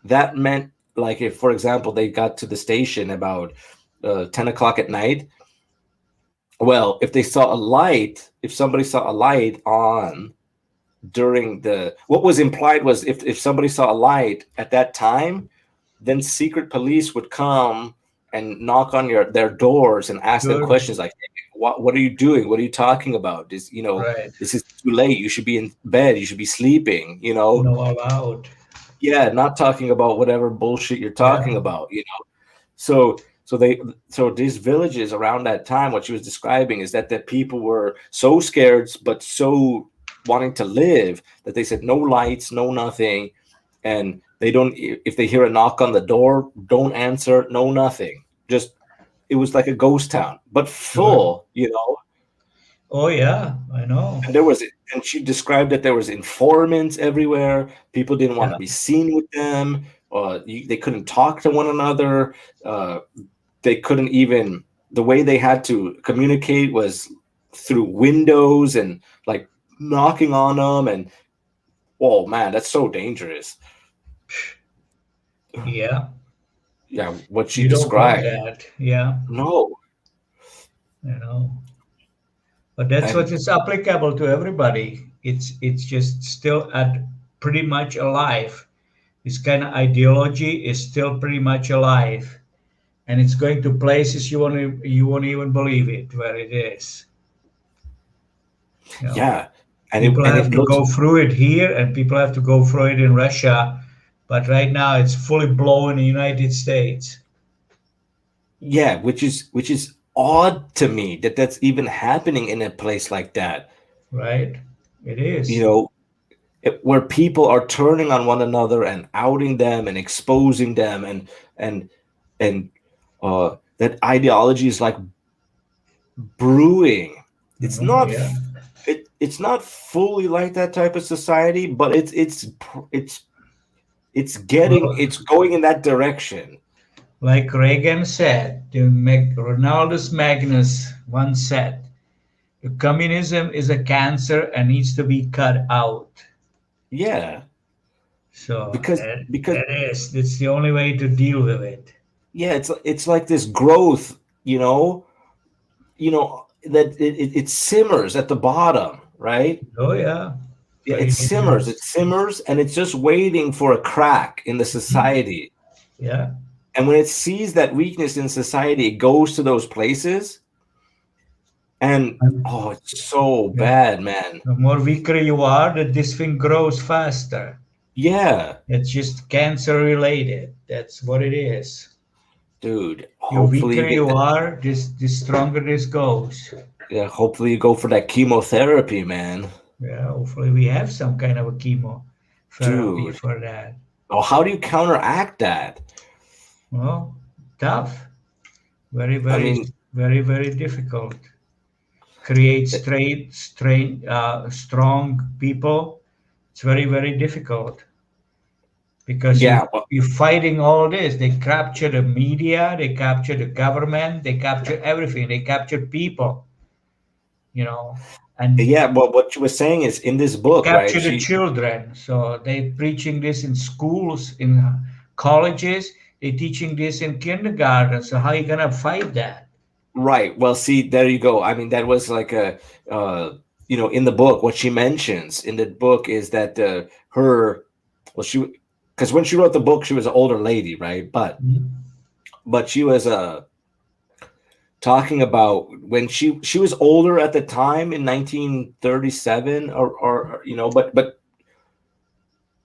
that meant, like, if, for example, they got to the station about 10 o'clock at night, well, if somebody saw a light on during what was implied was if somebody saw a light at that time, then secret police would come and knock on their doors and ask them questions like, what are you doing? What are you talking about? This is too late. You should be in bed. You should be sleeping, No allowed. Yeah, not talking about whatever bullshit you're talking about, So these villages around that time, what she was describing is that the people were so scared but so wanting to live that they said no lights, no nothing, and they don't, if they hear a knock on the door, don't answer, no nothing. Just, it was like a ghost town, but full, Oh yeah, I know. and she described that there was informants everywhere. People didn't want to be seen with them. They couldn't talk to one another. They couldn't even, the way they had to communicate was through windows and like knocking on them. And oh man, that's so dangerous. Yeah. Yeah, what she You don't want described. that. Yeah. No. You know. But that's what And is applicable to everybody. It's just still at pretty much alive. This kind of ideology is still pretty much alive, and it's going to places you won't even believe it where it is. You know, yeah, and people it have to looks, go through it here, and people have to go through it in Russia, but right now it's fully blown in the United States. yeah, which is odd to me that that's even happening in a place like that. Right? It You is. know, where people are turning on one another and outing them and exposing them, and and that ideology is like brewing. It's Mhm, not yeah. it's not fully like that type of society, but it's Well, going in that direction. like Reagan said, Ronaldus Magnus once said, communism is a cancer and needs to be cut out. Yeah, So because that's the only way to deal with it. yeah, it's like this growth, that it simmers at the bottom, right? Oh yeah, Yeah, very it dangerous. simmers, and it's just waiting for a crack in the society. Yeah, And when it sees that weakness in society, it goes to those places, and and oh, it's so yeah. bad, man. The more weaker you are, that this thing grows faster. Yeah, It's just cancer related. That's what it is. dude. The Hopefully weaker you get you that. are, the stronger this goes. Yeah, hopefully you go for that chemotherapy, man. Yeah, hopefully we have some kind of a chemotherapy Dude. for that. Oh, how do you counteract that? Well, tough. Very, I very, mean, very, very difficult. Create strong people. It's very, very difficult because yeah, well, you're fighting all this. They capture the media, they capture the government, they capture everything. They capture people, you know, and yeah. Well, what you were saying is in this they book, right? capture the children. So they preaching this in schools, in colleges. They teaching this in kindergarten. So how you gonna fight that? Right. Well, see, there you go. I mean, that was like in the book, what she mentions in the book is that well, because when she wrote the book, she was an older lady, right? Mhm. But she was talking about when she was older at the time in 1937, or but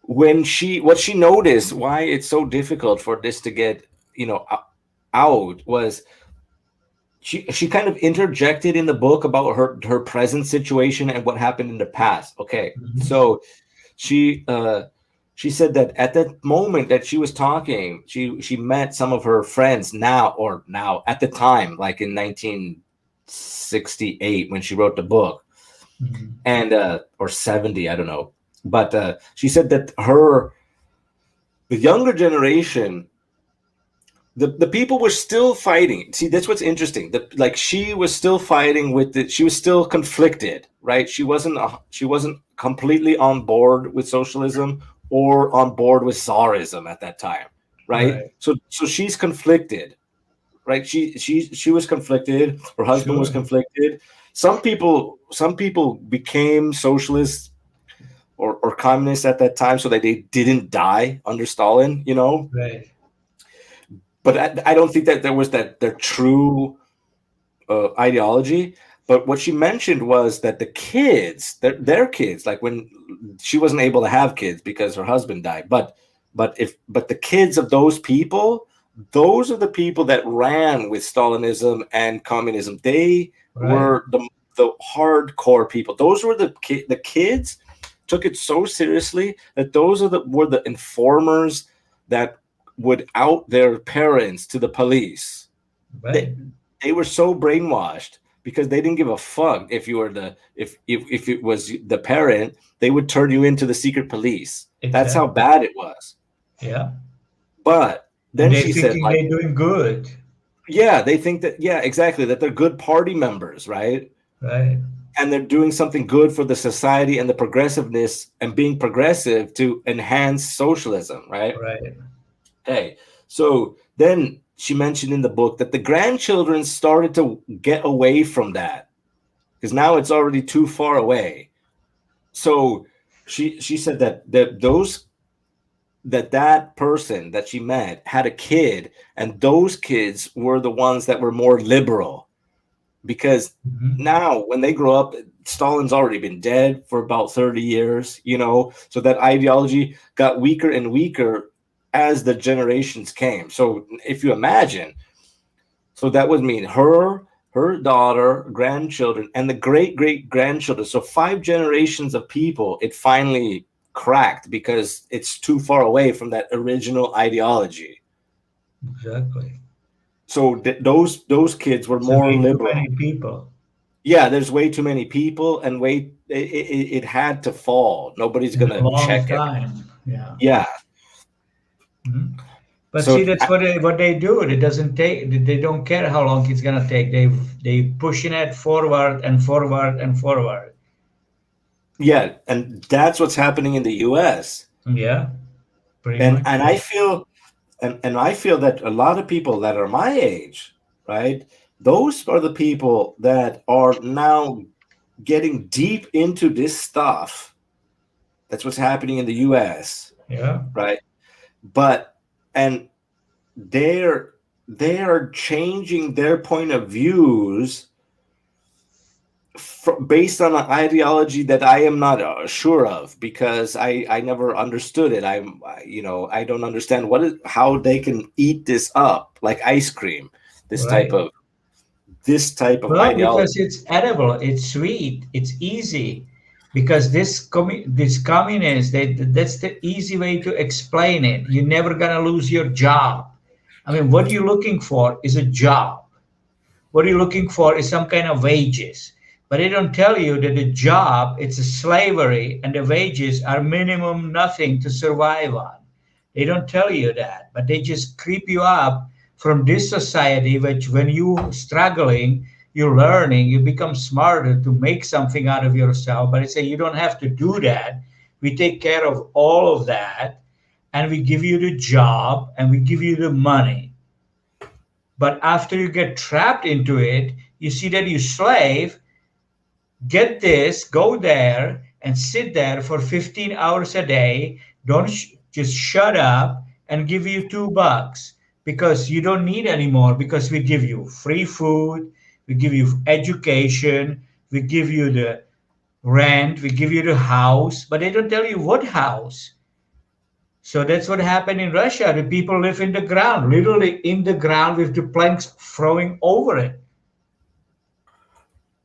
when what she noticed why it's so difficult for this to get out was she kind of interjected in the book about her present situation and what happened in the past. Okay, Mhm. so she said that at that moment that she was talking, she met some of her friends now at the time, like in 1968 when she wrote the book, Mhm. and or 70, I don't know, but she said that the younger generation, the people were still fighting. See, that's what's interesting. Like she was still fighting with it. She was still conflicted, right? She wasn't completely on board with socialism or on board with Tsarism at that time, right? Right. So she's conflicted, right? She was conflicted. Her husband was Sure. conflicted. Some people became socialists or communists at that time so that they didn't die under Stalin, Right. but I don't think that there was that their true ideology. But what she mentioned was that the kids, their kids, like when she wasn't able to have kids because her husband died, but the kids of those people, those are the people that ran with Stalinism and communism. They Right. were the hardcore people. Those were the kids took it so seriously that those were the informers that would out their parents to the police. They Right. they were so brainwashed because they didn't give a fuck if you were if it was the parent, they would turn you into the secret police. That's how Exactly. bad it was. Yeah. But And then they're she said, thinking like, they're doing good. yeah, they think that, yeah, exactly, that they're good party members, right? Right. And they're doing something good for the society and the progressiveness and being progressive to enhance socialism, right? Right. Okay. So then she mentioned in the book that the grandchildren started to get away from that because now it's already too far away. So she said that those that person that she met had a kid, and those kids were the ones that were more liberal because Mhm. now when they grow up, Stalin's already been dead for about 30 years, so that ideology got weaker and weaker as the generations came. So if you imagine, so that would mean her daughter, grandchildren, and the great great grandchildren. So 5 generations of people, it finally cracked because it's too far away from that original ideology. Exactly. So those kids were So more way too liberal. many people Yeah, there's way too many people, and it had to fall. Nobody's in a gonna long check it. time. Yeah. Yeah. Mhm. But see, So that's what they do. It doesn't take. They don't care how long it's gonna take. They pushing it forward and forward and forward. yeah, and that's what's happening in the U.S. Yeah, pretty and much. and I feel and I feel that a lot of people that are my age, right? Those are the people that are now getting deep into this stuff. That's what's happening in the US, Yeah. right? But and they're they are changing their point of views based on an ideology that I am not sure of because I never understood it. I don't understand how they can eat this up like ice cream. This type Right. of this type of Well, ideology. because it's edible, it's sweet, it's easy. Because this communist, that's the easy way to explain it. You're never gonna lose your job. I mean, what you're looking for is a job. What you're looking for is some kind of wages. But they don't tell you that the job, it's a slavery, and the wages are minimum nothing to survive on. They don't tell you that, but they just creep you up from this society, which when you struggling, you're learning, you become smarter to make something out of yourself. But I say you don't have to do that. We take care of all of that, and we give you the job and we give you the money. But after you get trapped into it, you see that you slave, get this, go there and sit there for 15 hours a day. Don't just shut up and give you $2 because you don't need anymore because we give you free food, we give you education, we give you the rent, we give you the house, but they don't tell you what house. So that's what happened in Russia. The people live in the ground, literally in the ground with the planks throwing over it.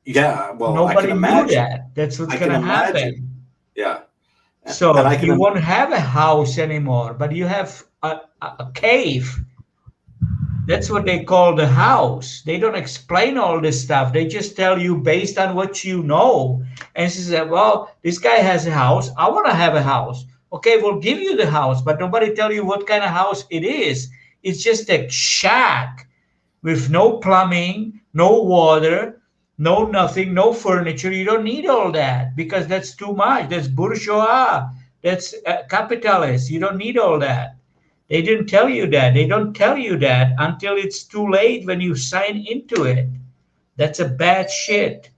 Yeah, well, I can Nobody knew imagine. that. That's what's I going can to imagine. happen. Yeah. And So I you can won't have a house anymore, but you have a cave. That's what they call the house. They don't explain all this stuff. They just tell you based on what you know. And she said, well, this guy has a house. I want to have a house. Okay, we'll give you the house, but nobody tell you what kind of house it is. It's just a shack with no plumbing, no water, no nothing, no furniture. You don't need all that because that's too much. That's bourgeois. That's capitalist. You don't need all that. They didn't tell you that. They don't tell you that until it's too late when you sign into it. That's a bad shit.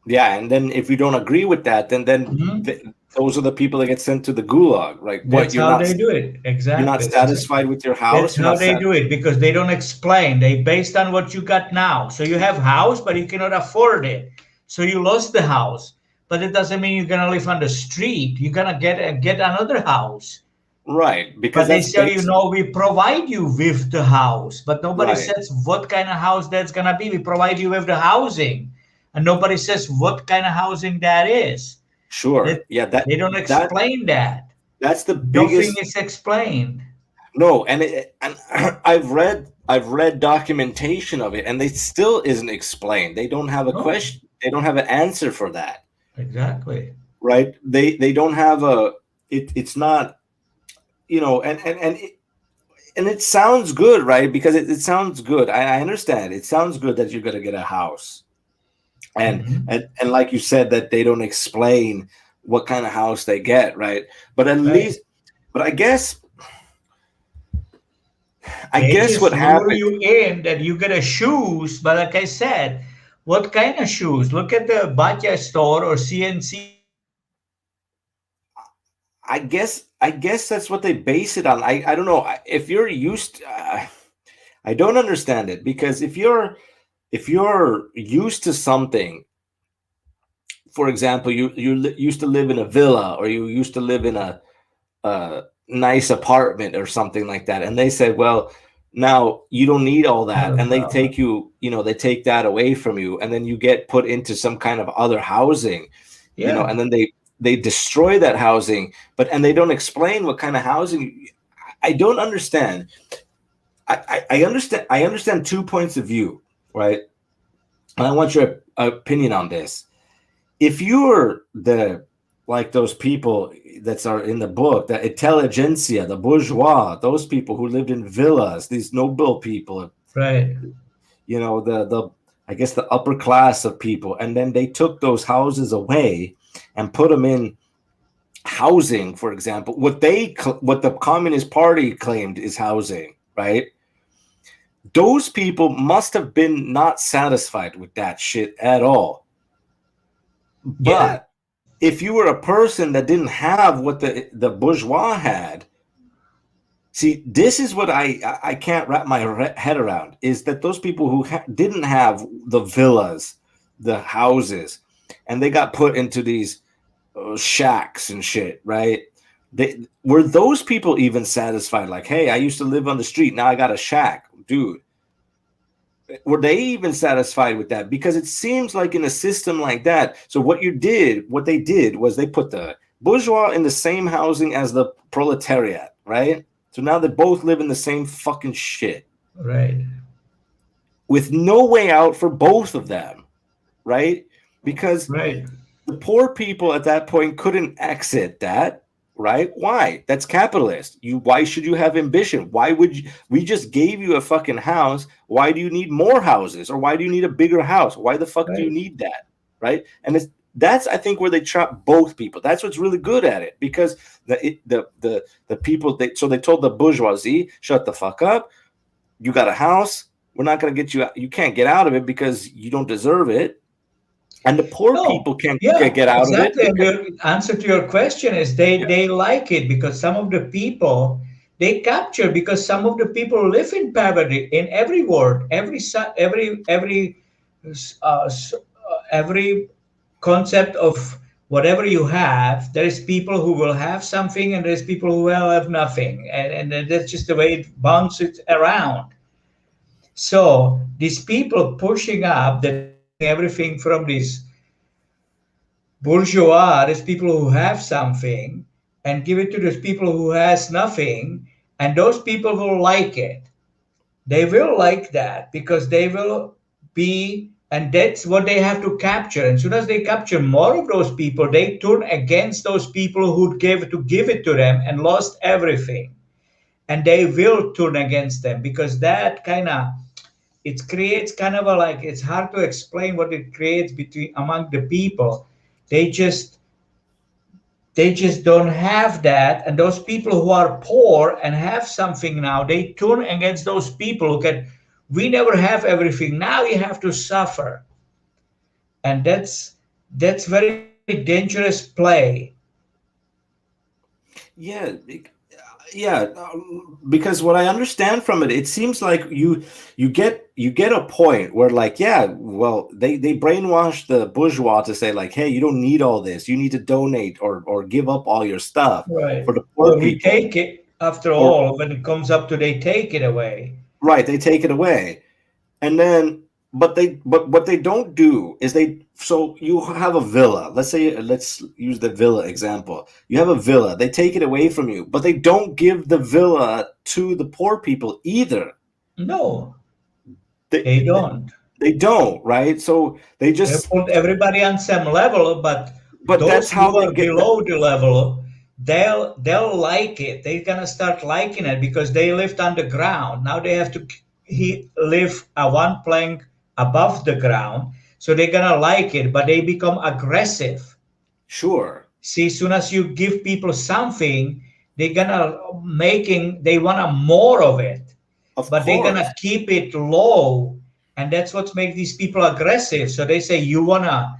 Yeah, and then if you don't agree with that, then Mhm. those are the people that get sent to the gulag. Right? What That's how they do it. you're not Exactly. satisfied with your That's house? You're how not they sat. do it because they don't explain. They based on what you got now. So you have house, but you cannot afford it. So you lost the house, but it doesn't mean you're gonna live on the street. You're gonna get another house. Right, because But they that's tell you based. no, we provide you with the house, but nobody Right. says what kind of house that's gonna be. We provide you with the housing, and nobody says what kind of housing that is. That Sure. Yeah, they don't that explain that. that's the Nothing biggest. is explained. No, and I've read documentation of it, and it still isn't explained. They don't have a No, question. They don't have an answer for that. exactly. Right? They don't have a. It's not, and it sounds good, right? Because it sounds good. I understand. It sounds good that you're gonna get a house, and Mhm. and like you said, that they don't explain what kind of house they get, right? But at Right. least, but I guess I They guess just what lure happened. you in that you get a shoes, but like I said, what kind of shoes? Look at the Batya store or CNC I guess that's what they base it on. I don't know if you're used. I don't understand it because if you're used to something, for example, you used to live in a villa or you used to live in a nice apartment or something like that, and they said, well, now you don't need all that, and they take they take that away from you, and then you get put into some kind of other housing, Yeah, and then they destroy that housing, and they don't explain what kind of housing. I don't understand. I understand 2 points of view, right? And I want your opinion on this. If you're like those people that are in the book, the intelligentsia, the bourgeois, those people who lived in villas, these noble people, right. the I guess the upper class of people, and then they took those houses away and put them in housing, for example, what the Communist Party claimed is housing, right? Those people must have been not satisfied with that shit at all. Yeah, But if you were a person that didn't have what the bourgeois had, see, this is what I can't wrap my head around, is that those people who didn't have the villas, the houses, and they got put into these shacks and shit, right? Were those people even satisfied? Like, hey, I used to live on the street, now I got a shack, dude. Were they even satisfied with that? Because it seems like in a system like that, so what they did was they put the bourgeois in the same housing as the proletariat, right? So now they both live in the same fucking shit right. with no way out for both of them, right? Because Right. the poor people at that point couldn't exit that, right? Why? That's capitalist. Why should you have ambition? Why would we just gave you a fucking house? Why do you need more houses? Or why do you need a bigger house? Why the fuck do you Right. need that? Right? And that's I think where they trap both people. That's what's really good at it, because the people they told the bourgeoisie, shut the fuck up. You got a house. We're not going to get you out. You can't get out of it because you don't deserve it. And the poor No, people can't yeah, get out of it exactly. And because the answer to your question is they like it because some of the people they capture because some of the people live in poverty in every ward, every concept of whatever you have. There is people who will have something, and there's people who will have nothing, and that's just the way it bounces around. So these people pushing up, they're taking everything from these bourgeois, these people who have something, and give it to those people who has nothing, and those people will like it. They will like that because they will be, and that's what they have to capture. And as soon as they capture more of those people, they turn against those people who gave it to them and lost everything, and they will turn against them because that kind of it creates kind of a like it's hard to explain what it creates between among the people. They just they just don't have that, and those people who are poor and have something now, they turn against those people who can, we never have everything, now you have to suffer. And that's very dangerous play. yeah, yeah, because what I understand from it, it seems like you get a point where, like, yeah, well, they brainwash the bourgeois to say, like, hey, you don't need all this, you need to donate or give up all your stuff Right. for the poor Well, we people, take it after or all. When it comes up to, they take it away. right, they take it away, and then but what they don't do is so you have a villa, let's use the villa example. You have a villa, they take it away from you, but they don't give the villa to the poor people either. No, they they don't. they don't, right? So they They just put everybody on some level, but but that's those how who they are get that. below the level, they'll like it. They're gonna start liking it because they lived on the ground. Now they have to live a one plank above the ground, so they're gonna like it. But they become aggressive. Sure. See, as soon as you give people something, they're gonna they want more of it. Of but they're course. gonna keep it low, and that's what makes these people aggressive. So they say, you wanna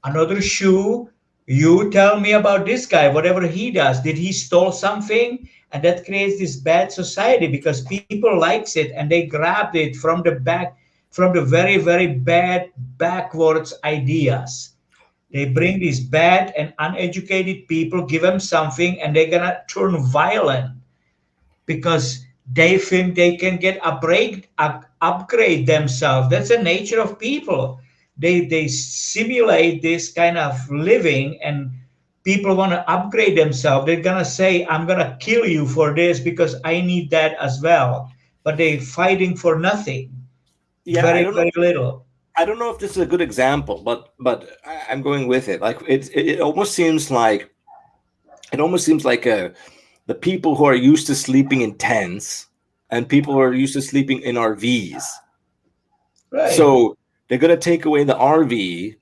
another shoe, you tell me about this guy, whatever he does, did he stole something? And that creates this bad society because people likes it and they grabbed it from the back, from the very, very bad backwards ideas. They bring these bad and uneducated people, give them something, and they're gonna turn violent because they think they can get upgrade themselves. That's the nature of people. They simulate this kind of living, and people want to upgrade themselves. They're gonna say, I'm gonna kill you for this because I need that as well. But they're fighting for nothing. Yeah, Very, very little. I don't know if this is a good example, but I'm going with it. Like it almost seems like the people who are used to sleeping in tents and people who are used to sleeping in RVs. Right. So they're going to take away the RV,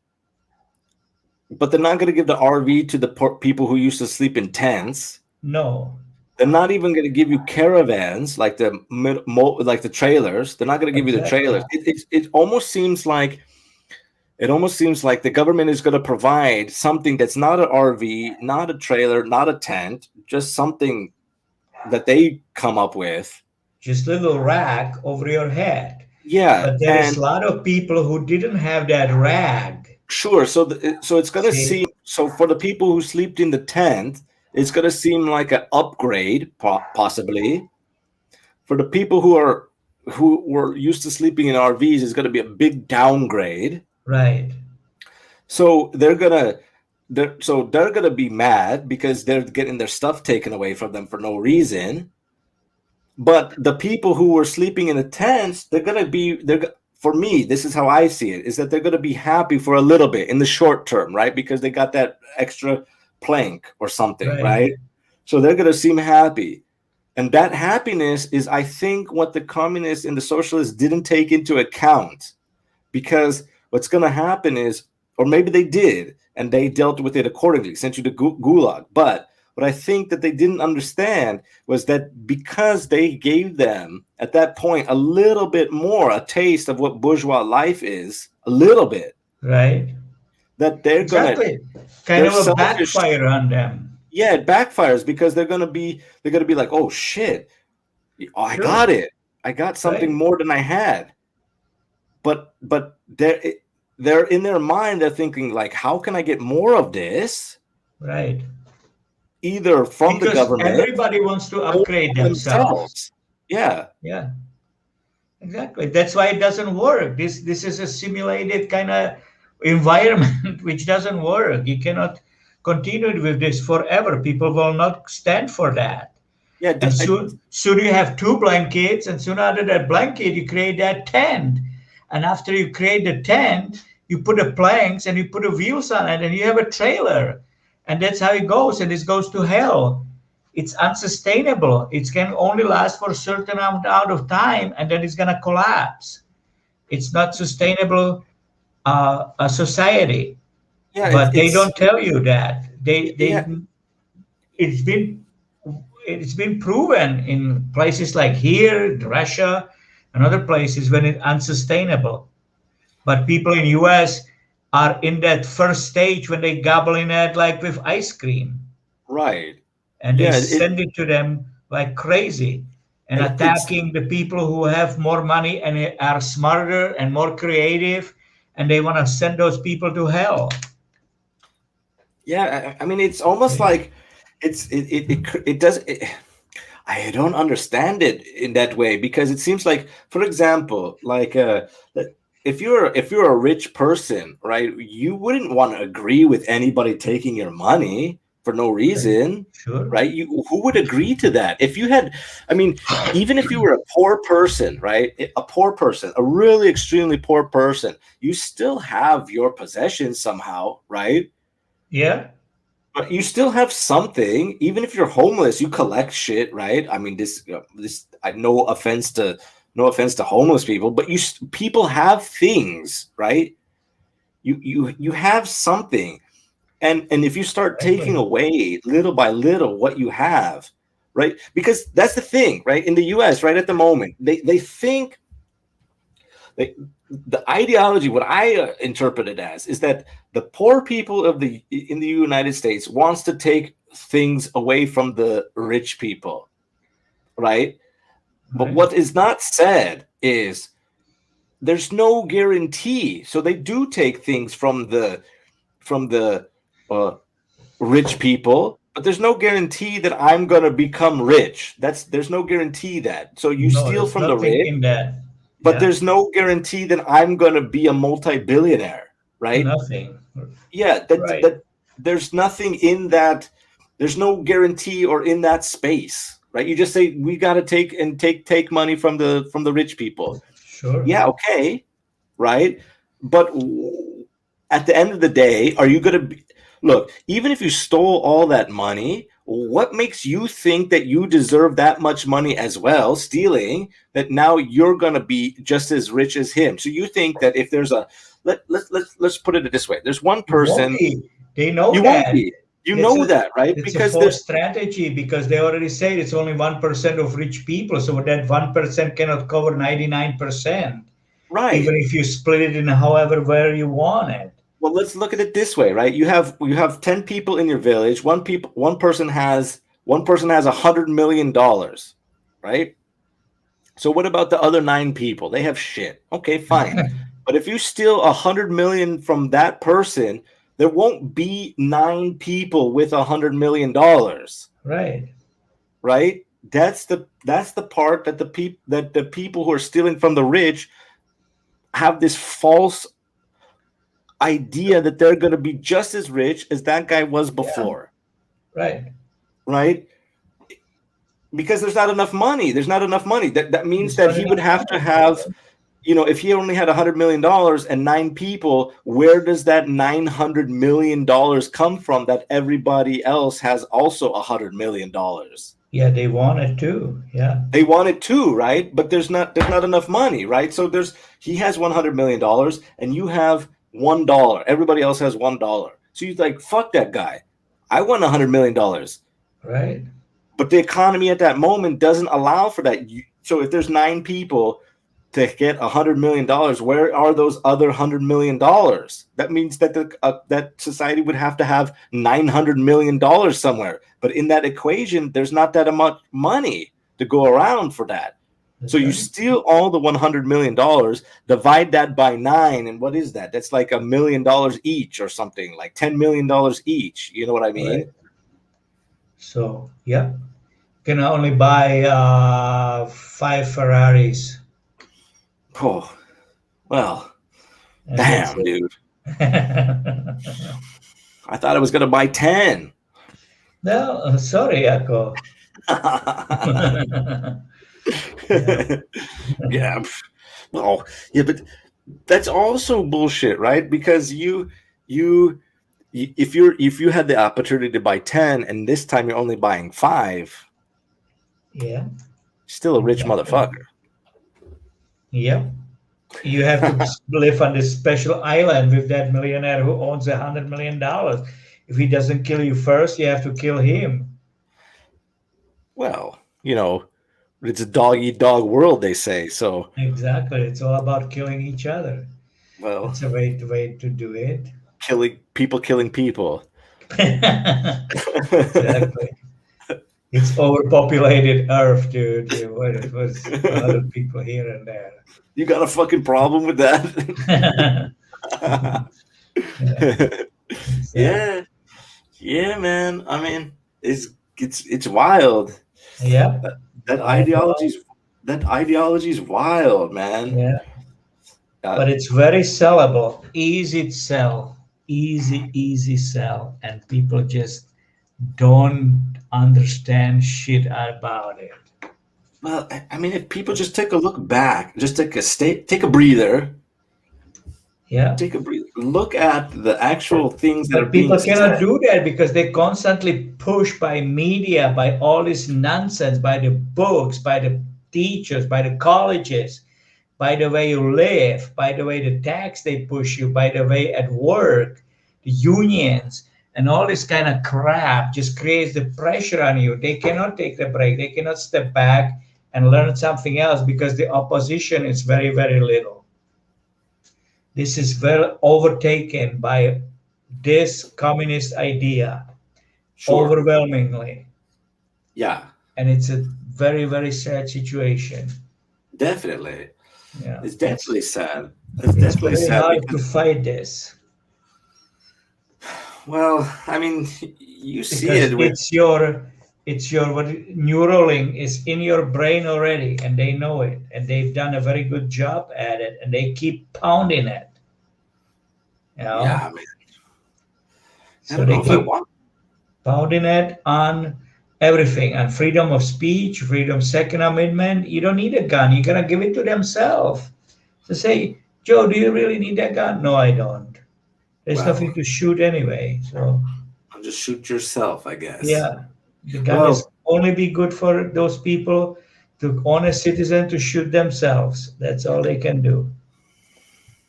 but they're not going to give the RV to the people who used to sleep in tents. No. They're not even going to give you caravans like the trailers. They're not going to give you the trailers. It almost seems like the government is going to provide something that's not an RV, not a trailer, not a tent, just something that they come up with. Just a little rag over your head. Yeah, but there is a lot of people who didn't have that rag. Sure. So it's going to seem, so for the people who slept in the tent, it's going to seem like an upgrade, possibly. For the people who were used to sleeping in RVs, it's going to be a big downgrade. Right. So they're gonna be mad because they're getting their stuff taken away from them for no reason. But the people who were sleeping in the tents, for me, this is how I see it, is that they're going to be happy for a little bit in the short term, right? Because they got that extra plank or something, right? So they're going to seem happy. And that happiness is, I think, what the communists and the socialists didn't take into account. Because what's going to happen is, or maybe they did, and they dealt with it accordingly, sent you to Gulag. But what I think that they didn't understand was that because they gave them, at that point, a little bit more, a taste of what bourgeois life is, a little bit. Right. That they're going to... Kind of a backfire on them. Yeah, it backfires because they're going to be like, oh, shit, I got it. I got something more than I had. But they're in their mind, they're thinking, like, how can I get more of this? Right. Either from the government. Everybody wants to upgrade themselves. Yeah. Yeah. Exactly. That's why it doesn't work. This is a simulated kind of environment which doesn't work. You cannot continue with this forever. People will not stand for that. Yeah. And soon you have two blankets, and soon out of that blanket you create that tent. And after you create the tent, you put the planks and you put the wheels on it, and you have a trailer. And that's how it goes, and it goes to hell. It's unsustainable. It can only last for a certain amount of time, and then it's going to collapse. It's not sustainable a society. Yeah, but they don't tell you that. It's been proven in places like here, Russia, and other places when it's unsustainable. But people in US are in that first stage when they gobble in it like with ice cream. Right. And they send it to them like crazy and attacking the people who have more money and are smarter and more creative, and they want to send those people to hell. Yeah, I mean, it's almost like I don't understand it in that way, because it seems like, for example, like if you're a rich person, right, you wouldn't want to agree with anybody taking your money for no reason, right? Who would agree to that? If you had, I mean, even if you were a poor person, right, a really extremely poor person, you still have your possessions somehow, right? Yeah. But you still have something. Even if you're homeless, you collect shit, right? I mean, no offense to homeless people, but people have things, right? You have something, and if you start taking away little by little what you have, right? Because that's the thing, right? In the US, right at the moment, they think the ideology, what I interpret it as, is that the poor people in the United States wants to take things away from the rich people, right? But Right. what is not said is there's no guarantee. So they do take things from the uh, rich people, but there's no guarantee that I'm gonna become rich. There's no guarantee that. So you No, steal there's from the nothing rich, in that. but Yeah, there's no guarantee that I'm gonna be a multi-billionaire, right? nothing. Yeah, Right. that there's nothing in that. There's no guarantee or in that space, right? You just say we got to take money from the rich people. Sure. Yeah, okay, right? But at the end of the day, are you going to look, even if you stole all that money, what makes you think that you deserve that much money as well, stealing, that now you're going to be just as rich as him? So you think that if there's a let's put it this way. There's one It won't person, be. They know you won't that. be. You It's know a that, right? it's a Because forced there's strategy because they already said it's only 1% of rich people. So that 1% cannot cover 99%, even right. if you split it in however where you want it. Well, let's look at it this way, right? You have 10 people in your village. One person has $100 million, right? So what about the other 9 people? They have shit. Okay, fine. But if you steal 100 million from that person, there won't be 9 people with $100 million, Right. right? That's the part that the people who are stealing from the rich have this false idea that they're going to be just as rich as that guy was before. Right. Right? Because there's not enough money. There's not enough money. That means There's that not he would enough have to money. have, if he only had $100 million and 9 people, where does that $900 million come from that everybody else has also $100 million? Yeah, they want it too. Yeah. They want it too, right? But there's not enough money, right? So he has $100 million and you have $1. Everybody else has $1. So you're like, fuck that guy. I want $100 million. Right. But the economy at that moment doesn't allow for that. So if there's 9 people to get $100 million, where are those other $100 million? That means that that society would have to have $900 million somewhere. But in that equation, there's not that much money to go around for that. So you steal all the $100 million, divide that by 9, and what is that? That's like $1 million each or something, like $10 million each. You know what I mean? Right. So yeah, can only buy 5 Ferraris. Oh, well, And damn, dude. I thought I was gonna buy 10. No, sorry, Akko. Yeah. Well, yeah, but that's also bullshit, right? Because if you had the opportunity to buy 10 and this time you're only buying 5, Yeah. still a rich motherfucker. Yep. You have to live on this special island with that millionaire who owns $100 million. If he doesn't kill you first, you have to kill him. Well, it's a dog-eat-dog world, they say. So Exactly. It's all about killing each other. well, That's a way to do it. killing people. Exactly. It's overpopulated Earth, dude. It was other people here and there. You got a fucking problem with that? Yeah. Yeah, man. I mean, it's wild. Yeah. That ideology's wild, man. Yeah. But it's very sellable, easy to sell, easy sell, and people just don't understand shit about it. Well, I mean, if people just take a look back, just take a breather. Yeah. Take a breather. Look at the actual things that are But people being cannot said. do that because they constantly push by media, by all this nonsense, by the books, by the teachers, by the colleges, by the way you live, by the way the tax they push you, by the way at work, the unions, and all this kind of crap just creates the pressure on you. They cannot take the break. They cannot step back and learn something else because the opposition is very, very little. This is well overtaken by this communist idea Sure. overwhelmingly. Yeah. And it's a very, very sad situation. Definitely. Yeah. It's definitely sad. It's definitely very sad hard to because, fight this well, I mean, you see because it with, it's your what Neuralink is in your brain already, and they know it, and they've done a very good job at it, and they keep pounding it. You know, yeah, man. I so don't they know if I keep want. pounding it on everything, on freedom of speech, freedom, Second Amendment. You don't need a gun. You're gonna give it to themselves. So say, Joe, do you really need that gun? No, I don't. There's Well, nothing to shoot anyway. So just shoot yourself, I guess. yeah, the gun is Well, only be good for those people, to honest citizen, to shoot themselves. That's all they can do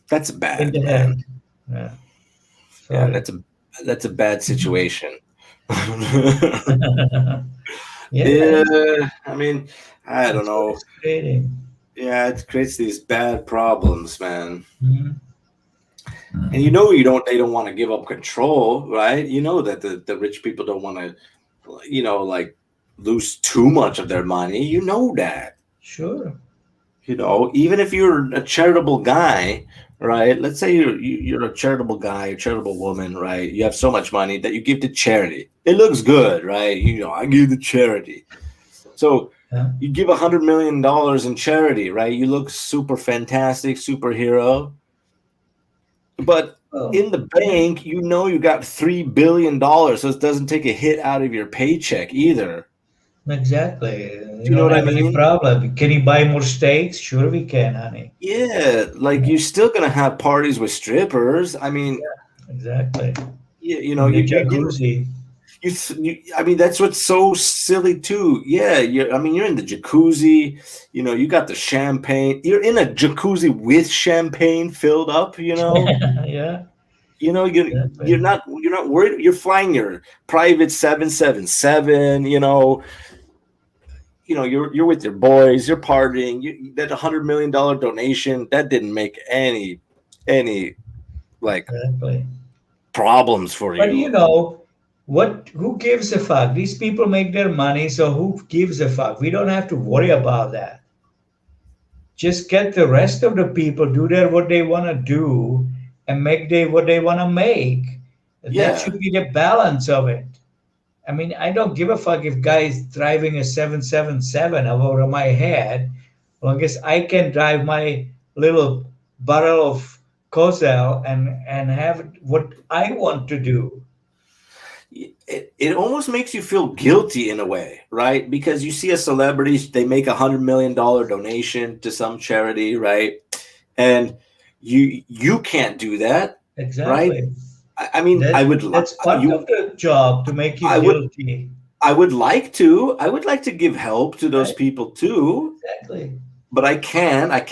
that's in bad, the man. head. Yeah, Yeah, sorry. that's a bad situation. Yeah, Yeah, I mean, I don't that's what know. it's creating. Yeah, it creates these bad problems, man. Mhm. And they don't want to give up control, right? You know that the rich people don't want to, like lose too much of their money. You know that. Sure. Even if you're a charitable guy, right? Let's say you're a charitable guy, a charitable woman, right? You have so much money that you give to charity. It looks good, right? I give to charity. So Yeah. you give $100 million in charity, right? You look super fantastic, superhero. But Well, in the bank, you got $3 billion, so it doesn't take a hit out of your paycheck either. exactly. Do You you know don't what I have any mean? problem. Can you buy more steaks? Sure, we can, honey. Yeah, like you're still gonna have parties with strippers. I mean, Exactly. you In the you get jacuzzi. I mean, that's what's so silly too. Yeah, you're in the jacuzzi. You got the champagne. You're in a jacuzzi with champagne filled up. Yeah, You're exactly. not worried. You're flying your private 777. You're with your boys. You're partying. That $100 million donation that didn't make any like Exactly. problems for But you. who gives a fuck? These people make their money, so who gives a fuck? We don't have to worry about that. Just get the rest of the people do what they want to do and make what they want to make. That Yeah, should be the balance of it. I mean, I don't give a fuck if guys driving a 777 over my head, long as I can drive my little barrel of Cosel and have what I want to do. it almost makes you feel guilty in a way, right? Because you see a celebrity, they make $100 million donation to some charity, right? And you can't do that, right? Exactly. I mean, That's part of the job to make you I would guilty. I would like to give help to those Right? people too, Exactly. but I Right.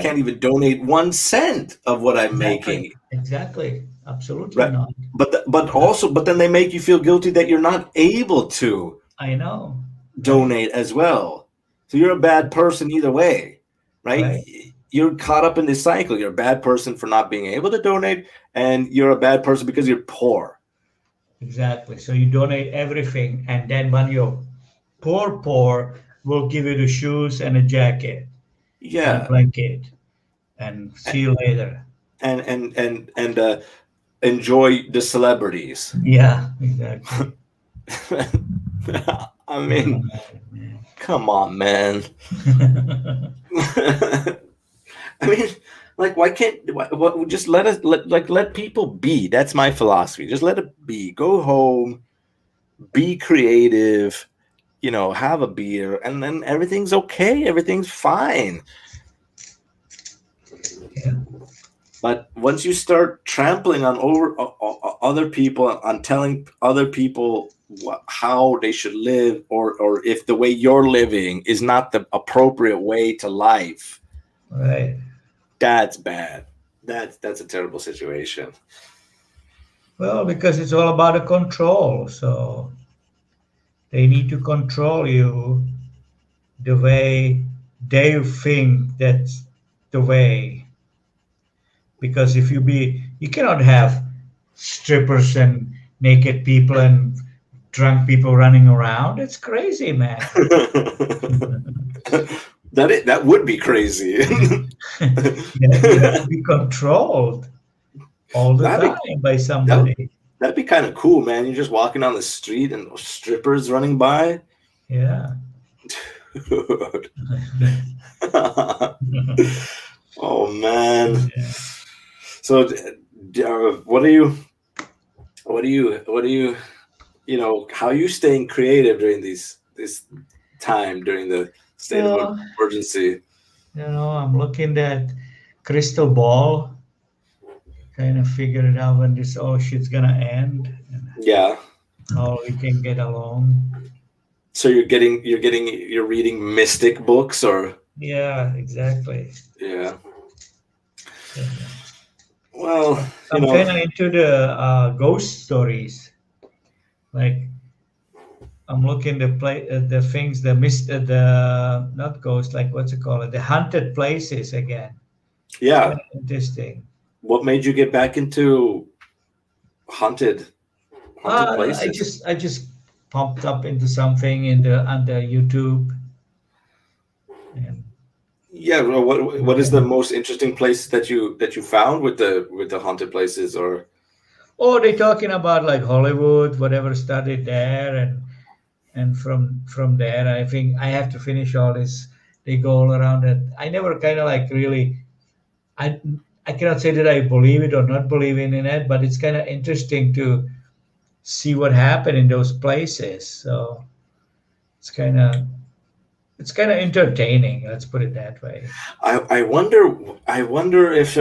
can't even donate 1 cent of what I'm Exactly. making. Exactly. Absolutely Right. not. But then they make you feel guilty that you're not able to I know. Right. donate as well. So you're a bad person either way, right? Right. You're caught up in this cycle. You're a bad person for not being able to donate, and you're a bad person because you're poor. Exactly. So you donate everything, and then when you're poor, we'll give you the shoes and a jacket and a Yeah, blanket, and see you later. and enjoy the celebrities. Yeah, exactly. I mean, come on, man. I mean, like, why can't just let people be? That's my philosophy. Just let it be. Go home, be creative. Have a beer, and then everything's okay. Everything's fine. Yeah. But once you start trampling on over other people, on telling other people how they should live, or if the way you're living is not the appropriate way to life, Right. that's bad. That's a terrible situation. Well, because it's all about the control. So they need to control you the way they think that's the way. Because if you cannot have strippers and naked people and drunk people running around. It's crazy, man. That would be crazy. You have to be controlled all the that'd time by that, somebody. that'd be kind of cool, man. You're just walking down the street and strippers running by. Yeah. Dude. Oh man. Yeah. So, what are you? How are you staying creative during this time during the state of Well, emergency? I'm looking at crystal ball, kind of figure it out when this all shit's gonna end and Yeah. how we can get along. So you're reading mystic books or Yeah, exactly. yeah. Yeah. Well, I'm kind of into the ghost stories. Like I'm looking to play the things, the not ghost, like what's it called? The haunted places again. yeah. Kind of interesting. What made you get back into haunted I places? just popped up into something in the under YouTube, and Yeah. Well, what is the most interesting place that you found with the haunted places or? oh, they talking about like Hollywood, whatever started there, and from there, I think I have to finish all this. They go all around it. I never kind of like really. I I cannot say that I believe it or not believe in it, but it's kind of interesting to see what happened in those places. So it's kind of entertaining. Let's put it that way. I wonder if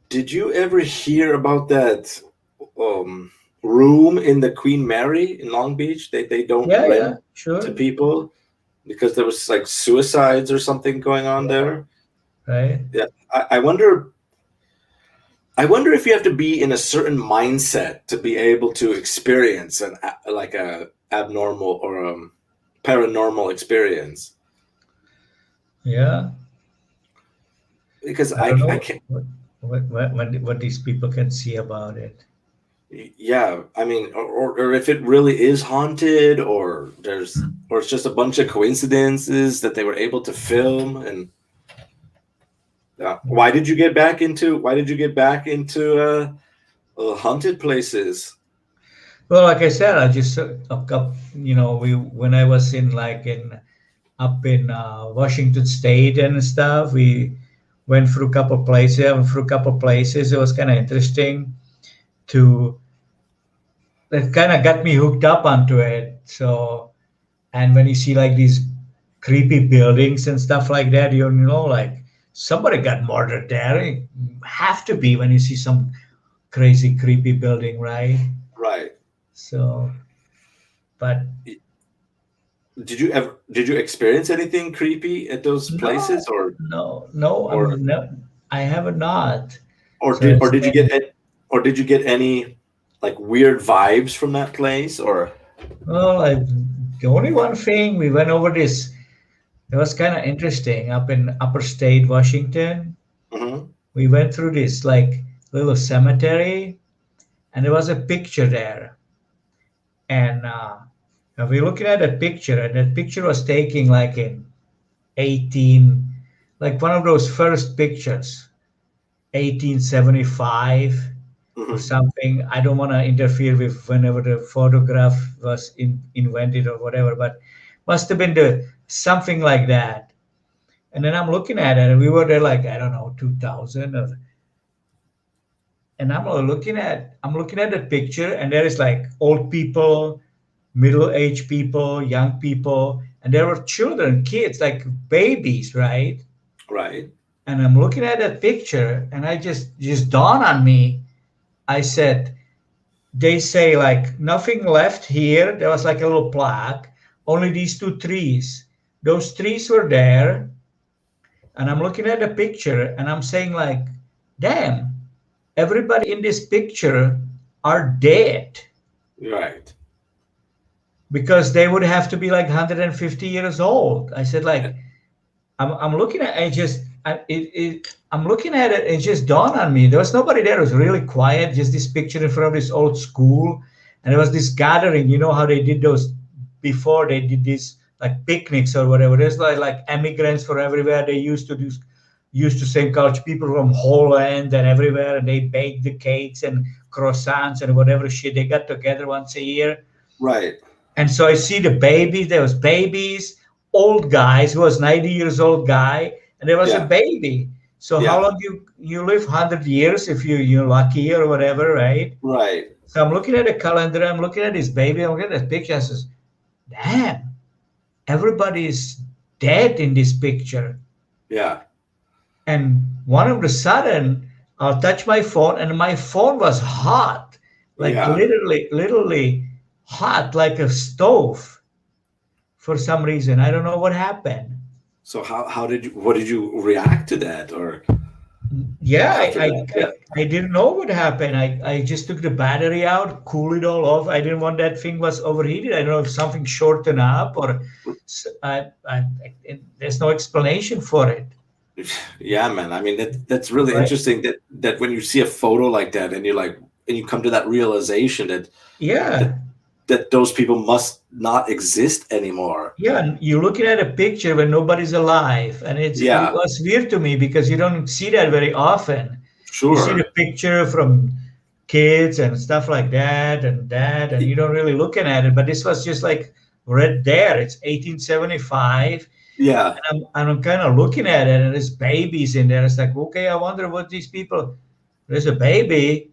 did you ever hear about that room in the Queen Mary in Long Beach? They don't Yeah, yeah, rent to sure, people because there was like suicides or something going on there. right. Yeah, I wonder if you have to be in a certain mindset to be able to experience like a abnormal or paranormal experience. Yeah, Because I don't I know can't. what these people can see about it. Yeah, I mean, or if it really is haunted, or it's just a bunch of coincidences that they were able to film. And why did you get back into haunted places? Well, like I said, I just we when I was in up in Washington State and stuff, we went through a couple places. I went through a couple places. It was kind of interesting to that kind of got me hooked up onto it. So, and when you see like these creepy buildings and stuff like that, like somebody got murdered there. It have to be when you see some crazy, creepy building, right? Right. So, but Did you experience anything creepy at those no, places, or no, I or mean, no, I have not. or So did it's or did you get or did you get any like weird vibes from that place or? well, the only one thing we went over this. It was kind of interesting up in Upper State, Washington. Mhm. We went through this like little cemetery, and there was a picture there, and we're looking at a picture, and that picture was taken like in 18, like one of those first pictures, 1875 or Mhm. something. I don't want to interfere with whenever the photograph was invented or whatever, but must have been the something like that. And then I'm looking at it, and we were there like I don't know 2000, and I'm looking at the picture, and there is like old people, middle-aged people, young people, and there were children, kids, like babies, right? Right. And I'm looking at that picture, and I just dawned on me. I said, they say like nothing left here. There was like a little plaque, only these two trees. Those trees were there, and I'm looking at the picture, and I'm saying like, damn, everybody in this picture are dead Right. because they would have to be like 150 years old. I said, like, I'm looking at, I'm looking at it. It just dawned on me. There was nobody there. It was really quiet. Just this picture in front of this old school, and there was this gathering. You know how they did those before? They did this like picnics or whatever. There's like immigrants from everywhere. They used to same culture. People from Holland and everywhere, and they baked the cakes and croissants and whatever shit. They got together once a year. Right. And so I see the babies. There was babies, old guys. Who was 90 years old guy, and there was a Yeah. baby. So how Yeah. long you live? 100 years if you're lucky or whatever, right? Right. So I'm looking at a calendar. I'm looking at this baby. I'm looking at this picture. I says, "Damn, everybody's dead in this picture." Yeah. And one of the sudden, I'll touch my phone, and my phone was hot, like Yeah. literally hot, like a stove. For some reason, I don't know what happened. So what did you react to that, or Yeah, after that? Yeah. I didn't know what happened. I just took the battery out, cool it all off. I didn't want that thing was overheated. I don't know if something shortened up or there's no explanation for it. Yeah, man. I mean, that's really Right. interesting that when you see a photo like that and you come to that realization Yeah, that those people must not exist anymore. yeah. And you're looking at a picture when nobody's alive, and it Yeah. was weird to me because you don't see that very often. You see Sure. the picture from kids and stuff like that and that, and you don't really looking at it. But this was just like right there. It's 1875, Yeah. and I'm kind of looking at it, and there's babies in there. It's like, okay, I wonder what these people. There's a baby,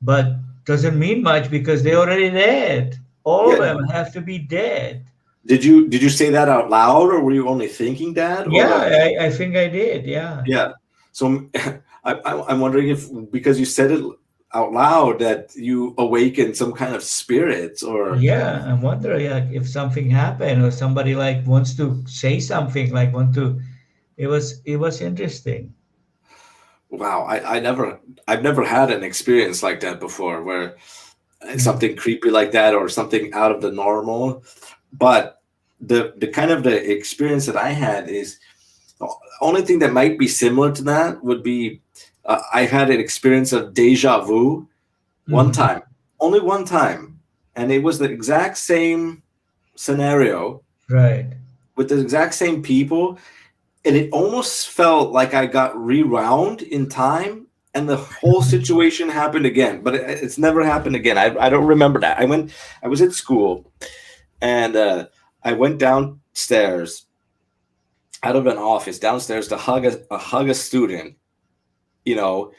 but doesn't mean much because they're already dead. All of Yeah. them have to be dead. Did you say that out loud, or were you only thinking that? Yeah, Or I think I did. Yeah. yeah. So I'm wondering if because you said it out loud that you awakened some kind of spirits or Yeah, I wonder, yeah, if something happened or somebody like wants to say something, like want to. It was interesting. wow. I've never had an experience like that before where something creepy like that or something out of the normal. But the kind of the experience that I had is the only thing that might be similar to that would be I had an experience of deja vu one Mhm. time, only one time, and it was the exact same scenario Right. with the exact same people, and it almost felt like I got rewound in time. And the whole situation happened again, but it's never happened again. I don't remember that. I was at school, and I went downstairs out of an office downstairs to hug a student, you know,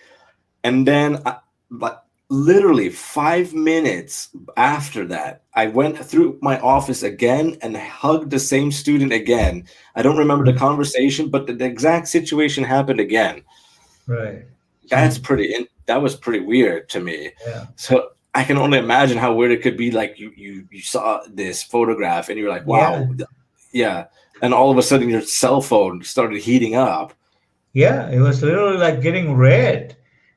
and then but literally 5 minutes after that, I went through my office again and hugged the same student again. I don't remember the conversation, but the exact situation happened again. Right. That was pretty weird to me. Yeah. So I can only imagine how weird it could be. Like you saw this photograph and you're like, wow, yeah. And all of a sudden your cell phone started heating up. Yeah, it was literally like getting red.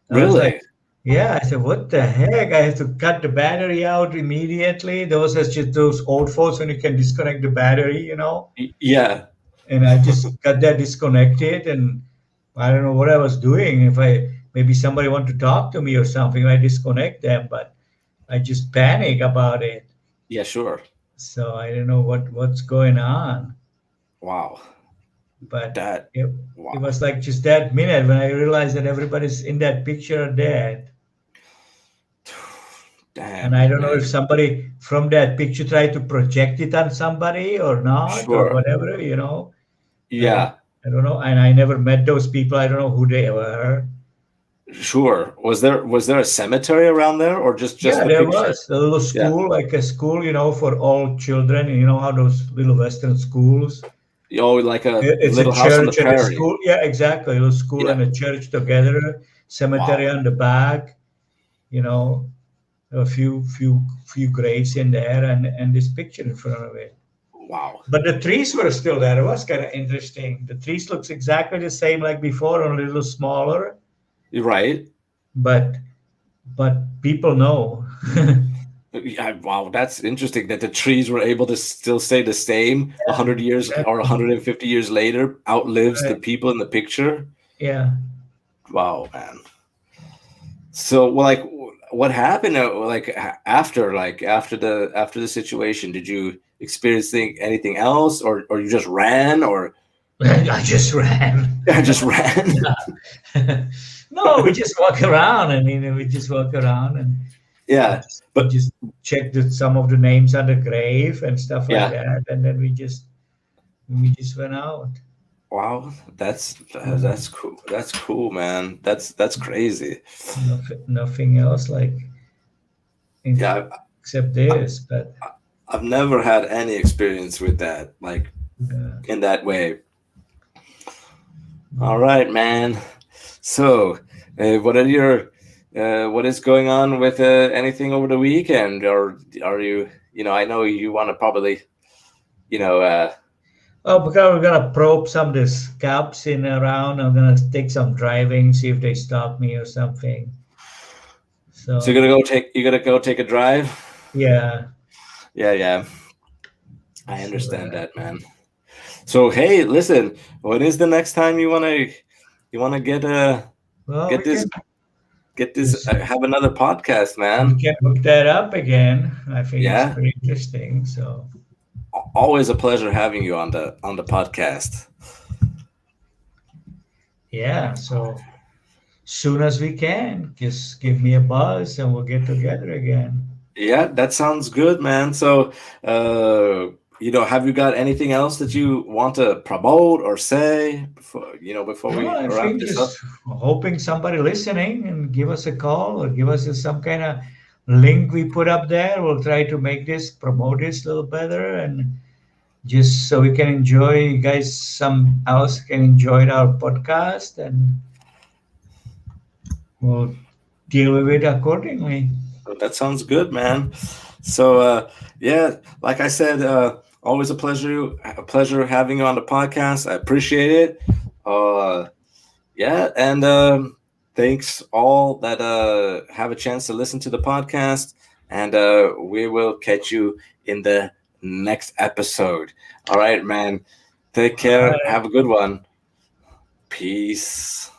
I was Really? like, yeah, I said, what the heck? I have to cut the battery out immediately. Those are just those old phones when you can disconnect the battery, Yeah. And I just got that disconnected, and I don't know what I was doing. If maybe somebody want to talk to me or something, I disconnect them, but I just panic about it. Yeah, sure. So I don't know what's going on. Wow. But That it wow. was like just that minute when I realized that everybody's in that picture are dead. Damn. And I don't know man. if somebody from that picture tried to project it on somebody or not, Sure. or whatever, Yeah. I don't know. And I never met those people. I don't know who they were. Sure. Was there a cemetery around there or just Yeah, the there picture? was a little Yeah. school, like a school, for all children. And you know how those little Western schools. Oh, like a It's a little house on the church and a prairie. school. Yeah, exactly. A little school Yeah. and a church together. Cemetery Wow. on the back. A few graves in there, and this picture in front of it. Wow. But the trees were still there. It was kind of interesting. The trees looks exactly the same like before, only a little smaller. You're right. but people know. Yeah, wow, that's interesting that the trees were able to still stay the same 100 years or Exactly. 150 years later, outlives the Right. people in the picture. Yeah. Wow, man. So, well, like, what happened? After the situation, did you experience anything else, or you just ran, or I just ran. just ran? No, we just walk around. I mean, we just walk around and Yeah, we but just check some of the names on the grave and stuff like yeah. that, and then we just went out. Wow, that's Yeah. that's cool. That's cool, man. That's crazy. Nothing else like Yeah, except this, but I've never had any experience with that, like uh, in that way. All right, man. So, what is going on with anything over the weekend, or are you? I know you want to probably, you know, oh, because we're gonna probe some of the scabs in around. I'm gonna take some driving, see if they stop me or something. so So you're gonna go take a drive. yeah, Yeah, yeah, I so understand that, man. So, hey, listen, when is the next time you wanna well, get we this can get this just have another podcast, we man? can hook that up again. I think it's Yeah, pretty interesting. So always a pleasure having you on the podcast. yeah, so soon as we can, just give me a buzz and we'll get together again. Yeah, that sounds good, man. So, have you got anything else that you want to promote or say before No, we I wrap think this up? just hoping somebody listening and give us a call or give us some kind of link we put up there. We'll try to make this, promote this a little better, and just so we can enjoy, you guys, some else can enjoy our podcast, and we'll deal with it accordingly. That sounds good, man. So, yeah, like I said, always a pleasure having you on the podcast. I appreciate it. Yeah, and thanks all that have a chance to listen to the podcast, and we will catch you in the next episode. All right, man. Take All care. right. Have a good one. Peace.